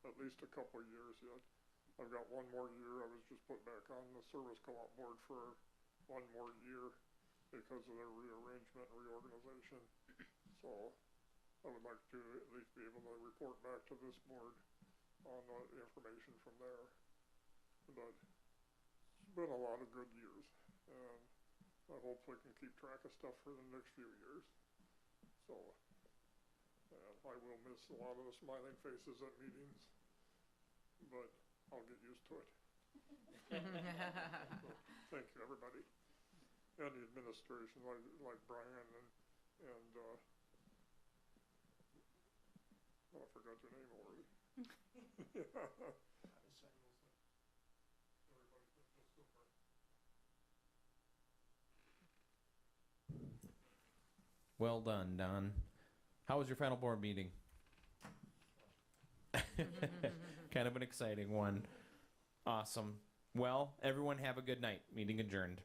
at least a couple of years yet. I've got one more year. I was just put back on the service co-op board for one more year because of their rearrangement and reorganization. So I would like to at least be able to report back to this board on the information from there. But it's been a lot of good years, and I hopefully can keep track of stuff for the next few years. So, and I will miss a lot of the smiling faces at meetings, but I'll get used to it. So, thank you, everybody. And the administration, like Brian and I forgot your name already. Well done, Don. How was your final board meeting? Kind of an exciting one. Awesome. Well, everyone have a good night. Meeting adjourned.